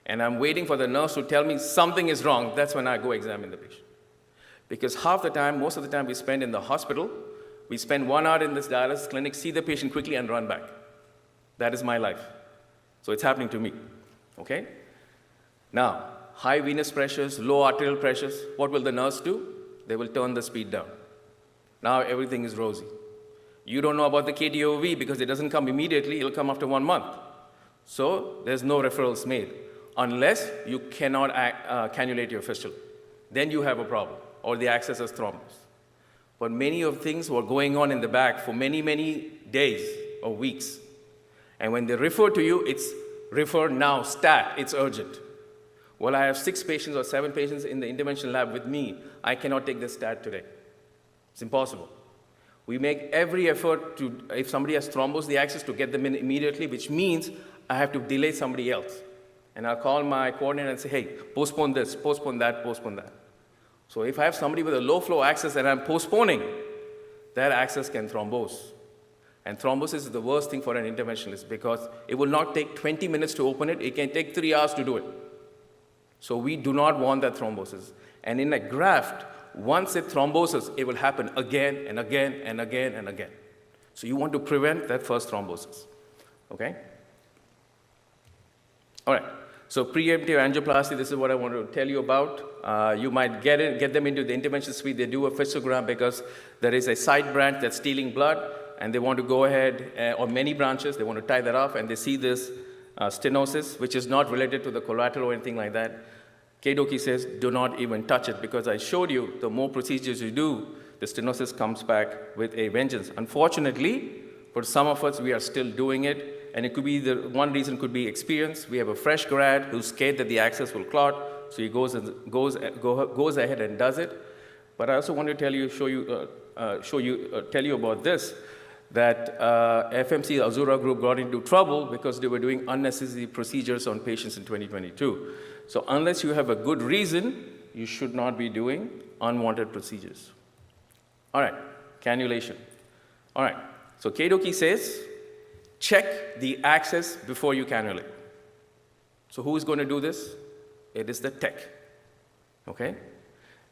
And I'm waiting for the nurse to tell me something is wrong. That's when I go examine the patient. Because half the time, most of the time we spend in the hospital, we spend 1 hour in this dialysis clinic, see the patient quickly and run back. That is my life. So it's happening to me, okay? Now, high venous pressures, low arterial pressures, what will the nurse do? They will turn the speed down. Now everything is rosy. You don't know about the KDOV because it doesn't come immediately, it'll come after 1 month. So there's no referrals made unless you cannot cannulate your fistula. Then you have a problem, or the access is thrombus. But many of things were going on in the back for many, many days or weeks. And when they refer to you, it's refer now, stat, it's urgent. Well, I have 6 patients or 7 patients in the intervention lab with me. I cannot take the stat today. It's impossible. We make every effort to, if somebody has thrombosed the access, to get them in immediately, which means I have to delay somebody else. And I'll call my coordinator and say, hey, postpone this, postpone that, postpone that. So if I have somebody with a low flow access and I'm postponing, that access can thrombose. And thrombosis is the worst thing for an interventionalist because it will not take 20 minutes to open it. It can take 3 hours to do it. So we do not want that thrombosis. And in a graft, once it thromboses, it will happen again and again and again and again. So you want to prevent that first thrombosis, okay? All right, so preemptive angioplasty, this is what I want to tell you about. You might get them into the intervention suite. They do a fistogram because there is a side branch that's stealing blood, and they want to go ahead, or many branches, they want to tie that off, and they see this stenosis, which is not related to the collateral or anything like that. Keidoki says, do not even touch it, because I showed you the more procedures you do, the stenosis comes back with a vengeance. Unfortunately, for some of us, we are still doing it, and it could be one reason could be experience. We have a fresh grad who's scared that the access will clot, so he goes ahead and does it. But I also want to tell you about this, that FMC Azura group got into trouble because they were doing unnecessary procedures on patients in 2022. So unless you have a good reason, you should not be doing unwanted procedures. All right, cannulation. All right, so Keidoki says, check the access before you cannulate. So who is going to do this? It is the tech, okay?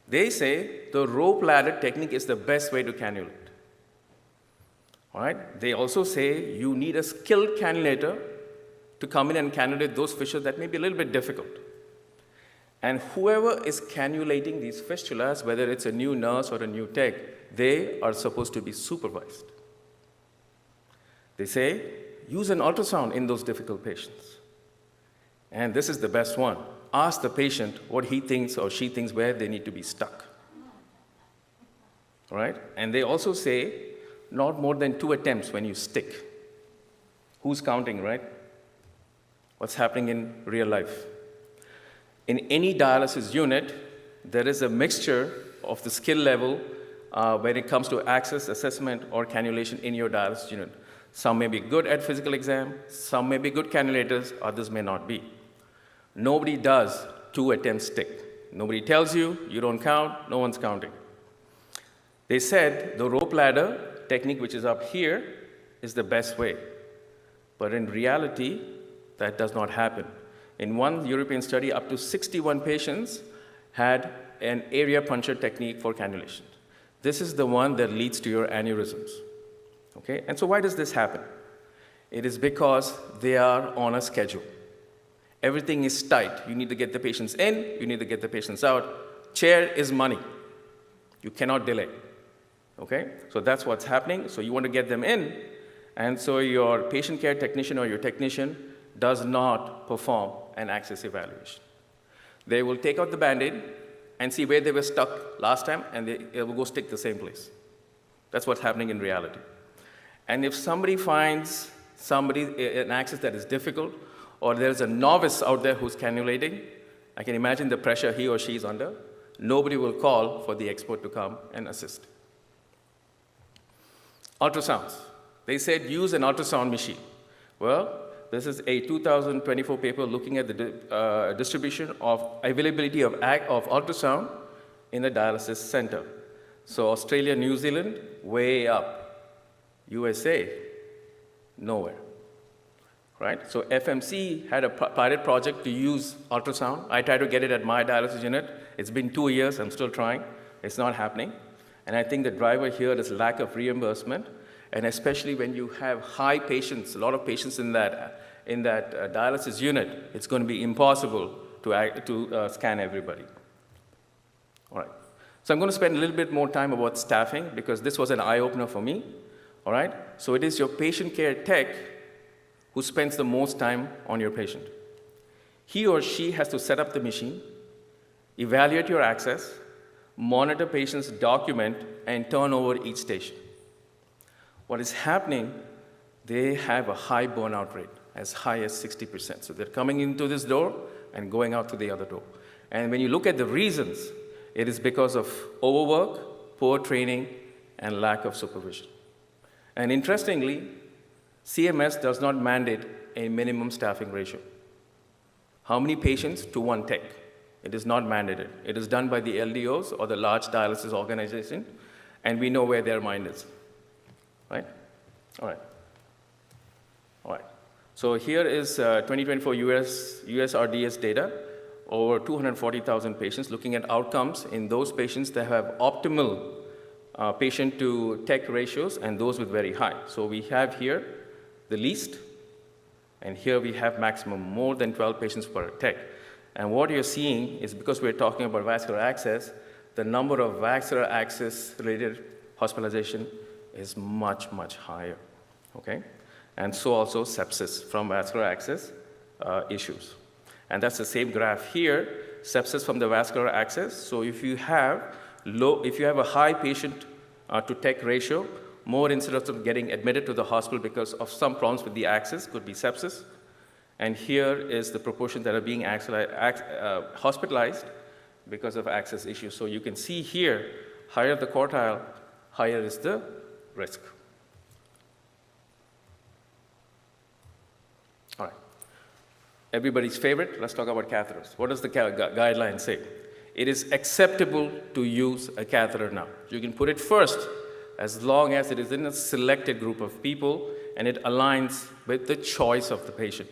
They say the rope ladder technique is the best way to cannulate. All right, they also say you need a skilled cannulator to come in and cannulate those fissures that may be a little bit difficult. And whoever is cannulating these fistulas, whether it's a new nurse or a new tech, they are supposed to be supervised. They say, use an ultrasound in those difficult patients. And this is the best one. Ask the patient what he thinks or she thinks where they need to be stuck. All right? And they also say, not more than 2 attempts when you stick. Who's counting, right? What's happening in real life? In any dialysis unit, there is a mixture of the skill level when it comes to access, assessment, or cannulation in your dialysis unit. Some may be good at physical exam, some may be good cannulators, others may not be. Nobody does 2 attempts stick. Nobody tells you, you don't count, no one's counting. They said the rope ladder technique, which is up here, is the best way. But in reality, that does not happen. In one European study, up to 61 patients had an area puncture technique for cannulation. This is the one that leads to your aneurysms. Okay? And so why does this happen? It is because they are on a schedule. Everything is tight. You need to get the patients in, you need to get the patients out. Chair is money. You cannot delay. Okay? So that's what's happening. So you want to get them in, and so your patient care technician or your technician does not perform an access evaluation. They will take out the Band-Aid and see where they were stuck last time, and they will go stick the same place. That's what's happening in reality. And if somebody finds an access that is difficult, or there's a novice out there who's cannulating, I can imagine the pressure he or she is under. Nobody will call for the expert to come and assist. Ultrasounds. They said use an ultrasound machine. Well, this is a 2024 paper looking at the distribution of availability of ultrasound in the dialysis center. So Australia, New Zealand, way up. USA, nowhere. Right? So FMC had a pilot project to use ultrasound. I tried to get it at my dialysis unit. It's been 2 years. I'm still trying. It's not happening. And I think the driver here is lack of reimbursement, and especially when you have high patients, a lot of patients in that dialysis unit, it's going to be impossible to scan everybody. All right. So I'm going to spend a little bit more time about staffing because this was an eye-opener for me. All right. So it is your patient care tech who spends the most time on your patient. He or she has to set up the machine, evaluate your access, monitor patients' document, and turn over each station. What is happening, they have a high burnout rate, as high as 60%. So they're coming into this door and going out to the other door. And when you look at the reasons, it is because of overwork, poor training, and lack of supervision. And interestingly, CMS does not mandate a minimum staffing ratio. How many patients to one tech? It is not mandated. It is done by the LDOs or the large dialysis organization, and we know where their mind is. Right? All right. All right. So here is 2024 US RDS data, over 240,000 patients, looking at outcomes in those patients that have optimal patient to tech ratios and those with very high. So we have here the least, And here we have maximum more than 12 patients per tech. And what you're seeing is, because we're talking about vascular access, the number of vascular access-related hospitalization is much, much higher, okay? And so also sepsis from vascular access issues. And that's the same graph here, sepsis from the vascular access. So if you have a high patient to tech ratio, more incidents of getting admitted to the hospital because of some problems with the access, could be sepsis. And here is the proportion that are being hospitalized because of access issues. So you can see here, higher the quartile, higher is the risk. All right. Everybody's favorite, let's talk about catheters. What does the guideline say? It is acceptable to use a catheter now. You can put it first as long as it is in a selected group of people and it aligns with the choice of the patient.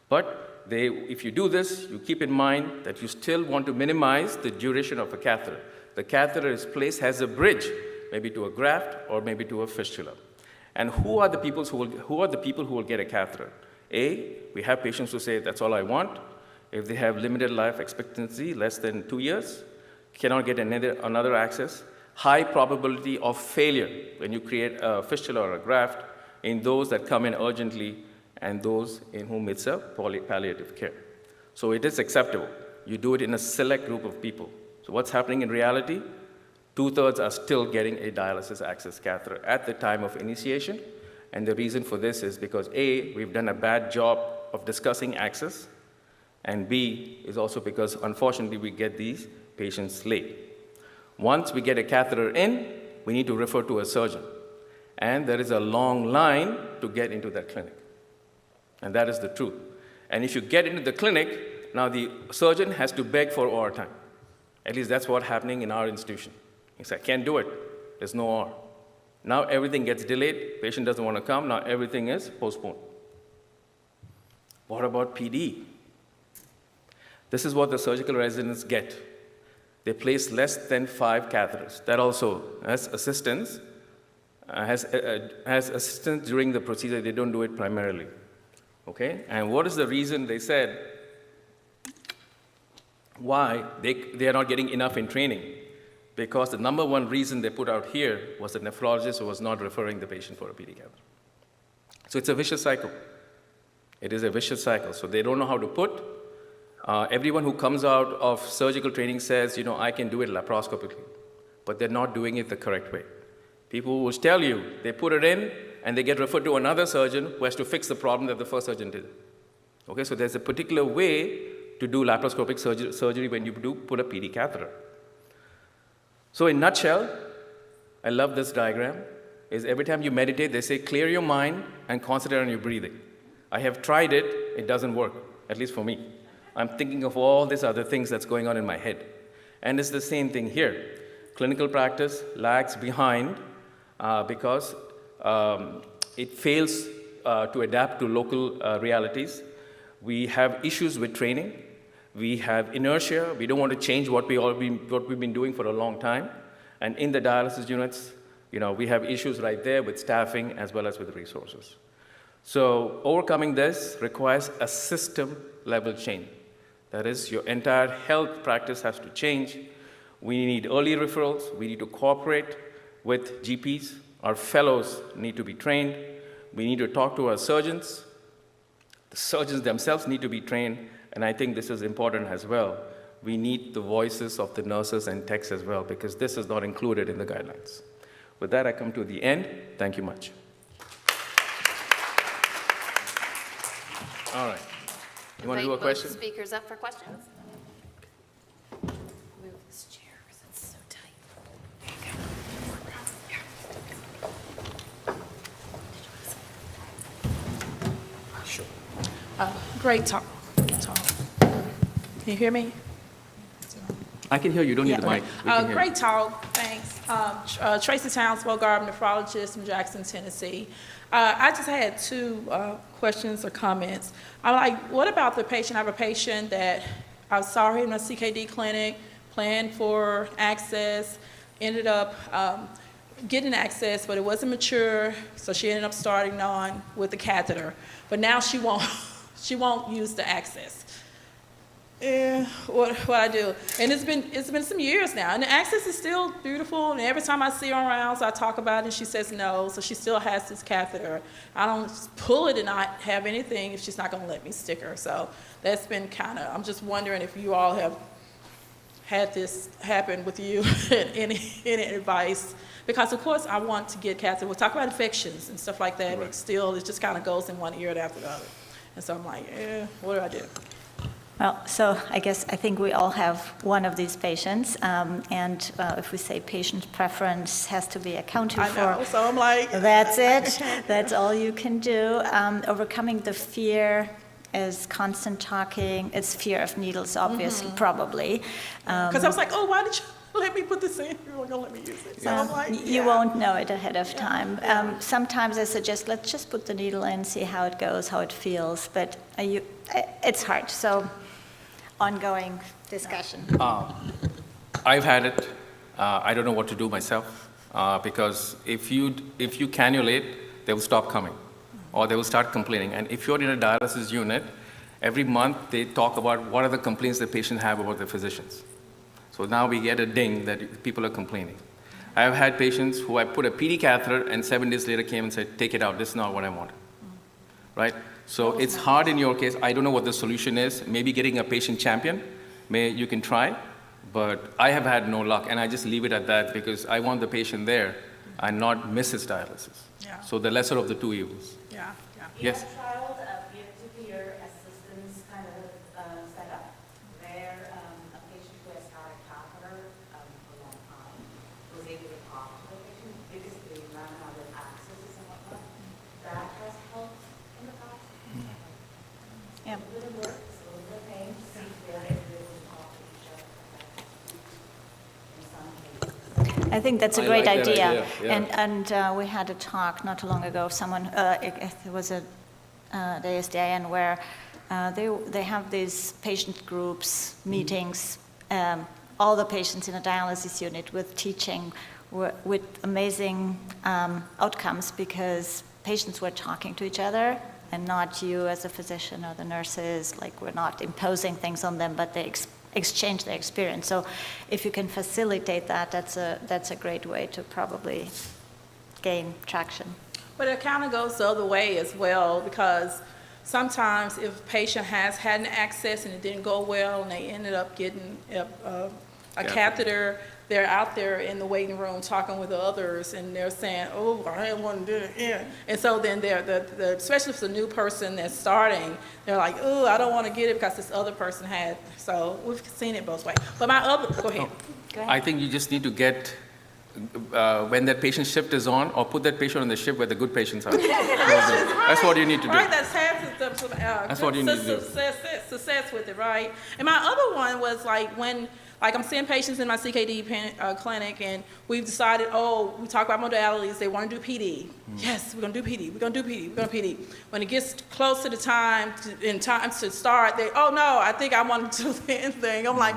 But if you do this, you keep in mind that you still want to minimize the duration of a catheter. The catheter is placed as a bridge, maybe to a graft or maybe to a fistula. And who are the people who will get a catheter? We have patients who say, that's all I want. If they have limited life expectancy, less than 2 years, cannot get another access. High probability of failure when you create a fistula or a graft in those that come in urgently and those in whom it's a palliative care. So it is acceptable. You do it in a select group of people. So what's happening in reality? 2/3 are still getting a dialysis access catheter at the time of initiation. And the reason for this is because we've done a bad job of discussing access, and B is also because, unfortunately, we get these patients late. Once we get a catheter in, we need to refer to a surgeon. And there is a long line to get into that clinic. And that is the truth. And if you get into the clinic, now the surgeon has to beg for OR time. At least that's what's happening in our institution. He said, I can't do it. There's no OR. Now everything gets delayed. Patient doesn't want to come. Now everything is postponed. What about PD? This is what the surgical residents get. They place less than 5 catheters. That also has assistance. Has assistance during the procedure. They don't do it primarily. Okay? And what is the reason they said why they are not getting enough in training? Because the number one reason they put out here was the nephrologist who was not referring the patient for a PD catheter. So it's a vicious cycle. It is a vicious cycle. So they don't know how to put. Everyone who comes out of surgical training says, I can do it laparoscopically, but they're not doing it the correct way. People will tell you, they put it in, and they get referred to another surgeon who has to fix the problem that the first surgeon did. Okay, so there's a particular way to do laparoscopic surgery when you do put a PD catheter. So in a nutshell, I love this diagram, is every time you meditate, they say, clear your mind and concentrate on your breathing. I have tried it, it doesn't work, at least for me. I'm thinking of all these other things that's going on in my head. And it's the same thing here. Clinical practice lags behind because it fails to adapt to local realities. We have issues with training. We have inertia. We don't want to change what we've been doing for a long time. And in the dialysis units, we have issues right there with staffing as well as with resources. So overcoming this requires a system-level change. That is, your entire health practice has to change. We need early referrals. We need to cooperate with GPs. Our fellows need to be trained. We need to talk to our surgeons. The surgeons themselves need to be trained. And I think this is important as well. We need the voices of the nurses and techs as well, because this is not included in the guidelines. With that, I come to the end. Thank you much. All right. You want to do a question? Both speakers up for questions? Move this chair because it's so tight. Sure. Great talk. Can you hear me? I can hear you. Don't need the mic. We can hear Great talk. Thanks. Tracy Towns, Bogart, nephrologist from Jackson, Tennessee. I just had 2 questions or comments. I'm like, what about the patient? I have a patient that I saw him in a CKD clinic, planned for access, ended up getting access, but it wasn't mature, so she ended up starting on with the catheter. But now she won't, she won't use the access. Yeah, what I do, and it's been some years now, and the access is still beautiful. And every time I see her around, so I talk about it, and she says no. So she still has this catheter. I don't pull it and not have anything if she's not going to let me stick her. So that's been kind of. I'm just wondering if you all have had this happen with you, any advice? Because of course I want to get catheter. We'll talk about infections and stuff like that, but still it just kind of goes in one ear after the other. And so I'm like, what do I do? Well, so I think we all have one of these patients, and if we say patient preference has to be accounted I for. know, so I'm like, That's it. That's all you can do. Overcoming the fear is constant talking. It's fear of needles, obviously, probably. because I was like, oh, why did you let me put this in? You weren't gonna let me use it. So I'm like, You won't know it ahead of time. Sometimes I suggest, let's just put the needle in, see how it goes, how it feels, but it's hard. So ongoing discussion. I've had it. I don't know what to do myself because if you cannulate, they will stop coming or they will start complaining. And if you're in a dialysis unit, every month they talk about what are the complaints the patients have about their physicians. So now we get a ding that people are complaining. I've had patients who I put a PD catheter and 7 days later came and said, take it out, this is not what I want. Right? So it's hard in your case. I don't know what the solution is. Maybe getting a patient champion, you can try, but I have had no luck, and I just leave it at that because I want the patient there and not miss his dialysis. Yeah. So the lesser of the two evils. yeah, yeah. Yes? We have trialed a peer-to-peer assistance kind of setup where a patient who has had a catheter for a long time was able to talk to the patient because they learn how to access and whatnot. That has helped in the past. Yeah. It's a little work, it's a little bit of pain to see if they're able to talk to each other in some cases. I think that's a I great like that idea. idea, yeah. And we had a talk not too long ago, someone, it was a the ASDIN where they have these patient groups, meetings, all the patients in a dialysis unit with teaching with amazing outcomes because patients were talking to each other and not you as a physician or the nurses, like we're not imposing things on them, but they exchange their experience. So if you can facilitate that, that's a great way to probably gain traction. But it kind of goes the other way as well, because sometimes if a patient has had an access and it didn't go well and they ended up getting a catheter, they're out there in the waiting room talking with the others and they're saying, oh, I didn't want to do it. Yeah. And so then especially if it's a new person that's starting, they're like, oh, I don't want to get it because this other person had. So we've seen it both ways. But go ahead. Go ahead. I think you just need to get, when that patient shift is on, or put that patient on the shift where the good patients are. That's what you need to do. Right, that's half That's what you need to do. Success with it, right? And my other one was like when, like I'm seeing patients in my CKD clinic and we've decided, we talk about modalities, they want to do PD. Yes, we're going to do PD, we're going to do PD, we're going to do PD. When it gets close to the time to start, I think I want to do the end thing. I'm like,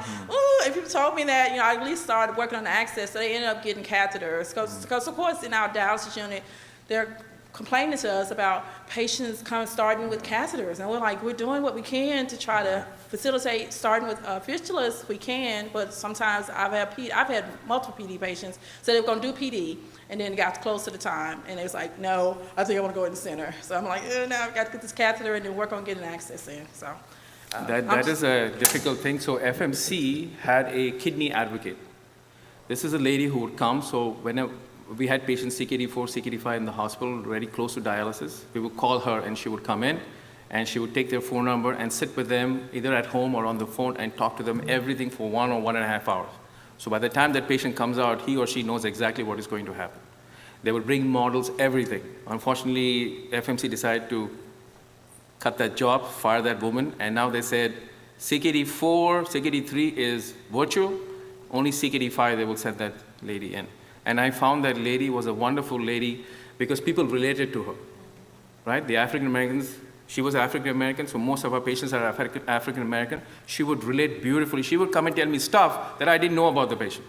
if you told me that, I at least started working on the access, so they ended up getting catheters. Because of course in our dialysis unit, they're complaining to us about patients starting with catheters. And we're like, we're doing what we can to try to facilitate starting with fistulas if we can, but sometimes I've had multiple PD patients say they were going to do PD, and then it got close to the time, and it was like, no, I think I want to go in the center. So I'm like, now I've got to get this catheter and then work on getting access in. So That is a difficult thing. So FMC had a kidney advocate. This is a lady who would come, so whenever we had patients CKD4, CKD5 in the hospital, very close to dialysis, we would call her and she would come in and she would take their phone number and sit with them either at home or on the phone and talk to them everything for 1 or 1.5 hours. So by the time that patient comes out, he or she knows exactly what is going to happen. They would bring models, everything. Unfortunately, FMC decided to cut that job, fire that woman, and now they said CKD4, CKD3 is virtual, only CKD5 they will send that lady in. And I found that lady was a wonderful lady because people related to her, right? The African Americans, she was African American, so most of our patients are African American. She would relate beautifully. She would come and tell me stuff that I didn't know about the patient.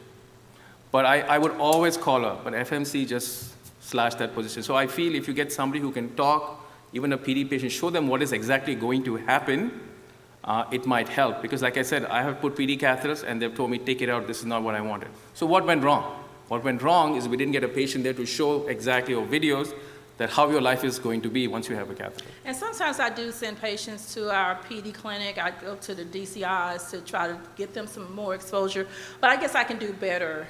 But I would always call her, but FMC just slashed that position. So I feel if you get somebody who can talk, even a PD patient, show them what is exactly going to happen, it might help. Because like I said, I have put PD catheters and they've told me, take it out, this is not what I wanted. So what went wrong? What went wrong is we didn't get a patient there to show exactly, or videos, that how your life is going to be once you have a catheter. And sometimes I do send patients to our PD clinic. I go to the DCIs to try to get them some more exposure. But I guess I can do better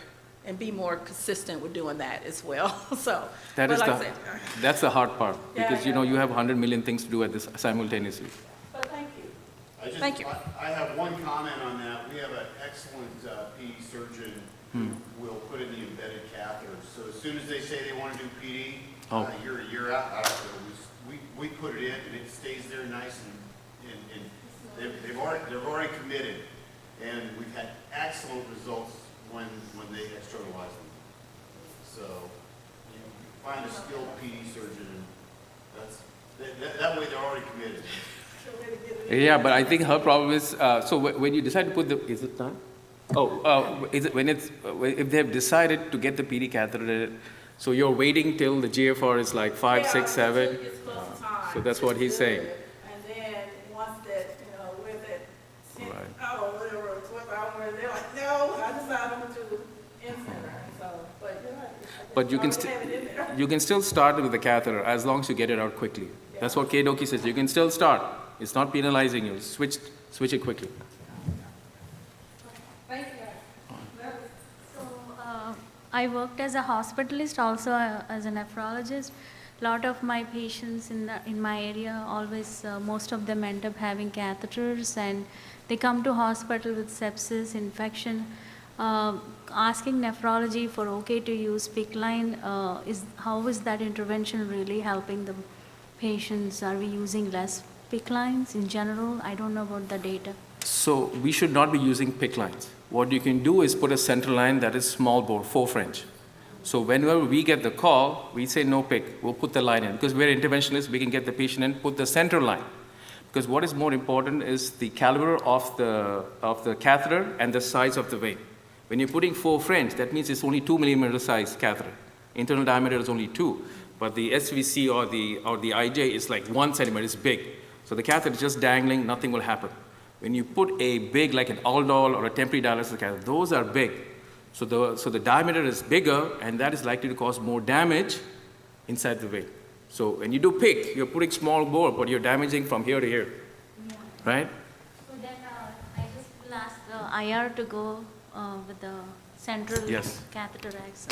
and be more consistent with doing that as well. So, That but is like I said, that's the hard part, Yeah, because yeah. you have 100 million things to do at this simultaneously. but thank you. Thank you. I have one comment on that. We have an excellent PD surgeon who will put in the embedded catheters. So as soon as they say they want to do PD, year a year out, I don't know, we put it in and it stays there nice and they've already committed. And we've had excellent results when they externalize them. So you find a skilled PD surgeon, and that way they're already committed. Yeah, but I think her problem is, so when you decide to put the, is it time? Is it if they have decided to get the PD catheter, so you're waiting till the GFR is like 5, 6, 7? So that's what he's saying. And then once that, with it, Right. out or whatever, 12 hours, they're like, no, I decided to do in-center. So, but you're right. But you can still start with the catheter as long as you get it out quickly. That's what Doki says. You can still start. It's not penalizing you. Switch it quickly. Thank you. So, I worked as a hospitalist, also as a nephrologist. A lot of my patients in my area, always, most of them end up having catheters, and they come to hospital with sepsis, infection. Asking nephrology for okay to use PICC line, how is that intervention really helping the patients? Are we using less PICC lines in general? I don't know about the data. So we should not be using PICC lines. What you can do is put a central line that is small bore, 4 French. So whenever we get the call, we say no PICC, we'll put the line in. Because we're interventionists, we can get the patient in, put the central line. Because what is more important is the caliber of the catheter and the size of the vein. When you're putting 4 French, that means it's only 2 millimeter size catheter. Internal diameter is only 2. But the SVC or the IJ is like 1 centimeter, it's big. So the catheter is just dangling, nothing will happen. When you put a big, like an Aldol or a temporary dialysis catheter, those are big. So the diameter is bigger, and that is likely to cause more damage inside the vein. So when you do PICC, you're putting small bore, but you're damaging from here to here, right? So then I just will ask the IR to go with the central Yes. catheter access.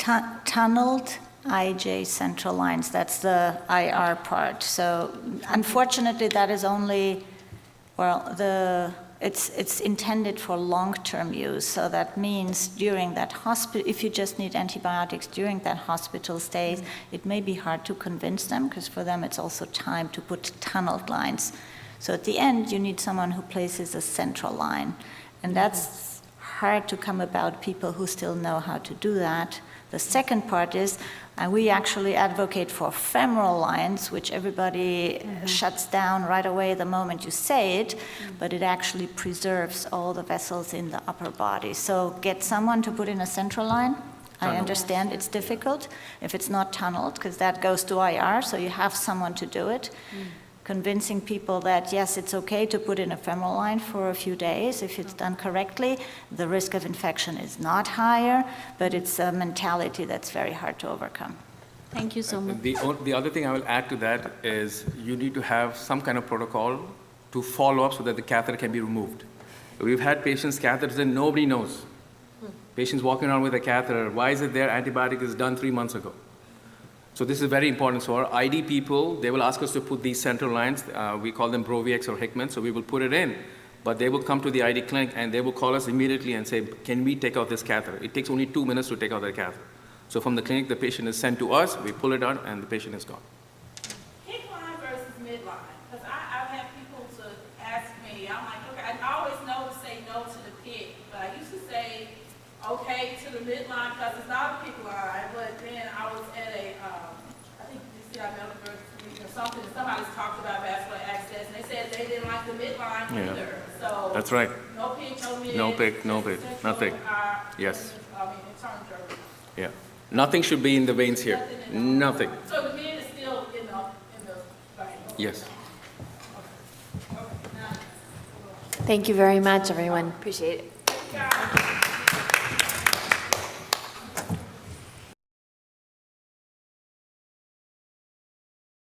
Tunneled IJ central lines, that's the IR part. So unfortunately, that is only, it's intended for long-term use. So that means during that hospital, if you just need antibiotics during that hospital stays, it may be hard to convince them, because for them it's also time to put tunneled lines. So at the end, you need someone who places a central line. And that's hard to come about people who still know how to do that. The second part is, we actually advocate for femoral lines, which everybody shuts down right away the moment you say it, but it actually preserves all the vessels in the upper body. So get someone to put in a central line. I understand it's difficult if it's not tunneled, because that goes to IR, so you have someone to do it. Convincing people that, yes, it's okay to put in a femoral line for a few days if it's done correctly. The risk of infection is not higher, but it's a mentality that's very hard to overcome. Thank you so much. The other thing I will add to that is you need to have some kind of protocol to follow up so that the catheter can be removed. We've had patients catheters and nobody knows. Patients walking around with a catheter, why is it there? Antibiotic is done 3 months ago. So this is very important. So our ID people, they will ask us to put these central lines. We call them Broviex or Hickman, so we will put it in. But they will come to the ID clinic and they will call us immediately and say, can we take out this catheter? It takes only 2 minutes to take out that catheter. So from the clinic, the patient is sent to us, we pull it out, and the patient is gone. PICC line versus midline, because I've had people to ask me, I'm like, okay, I always know to say no to the PICC, but I used to say okay to the midline because it's not a PICC line, but then I was at I think DCI Medical or something, somebody's talked about vascular access, and they said they didn't like the midline either. So That's right. no PICC, no mid. No PICC, no PICC, central nothing. are- Yes. I mean, in terms of, Yeah. Nothing should be in the veins here. Nothing in the- Nothing. so the vein is still in the vein? Yes. Thank you very much, everyone. Appreciate it. Yeah.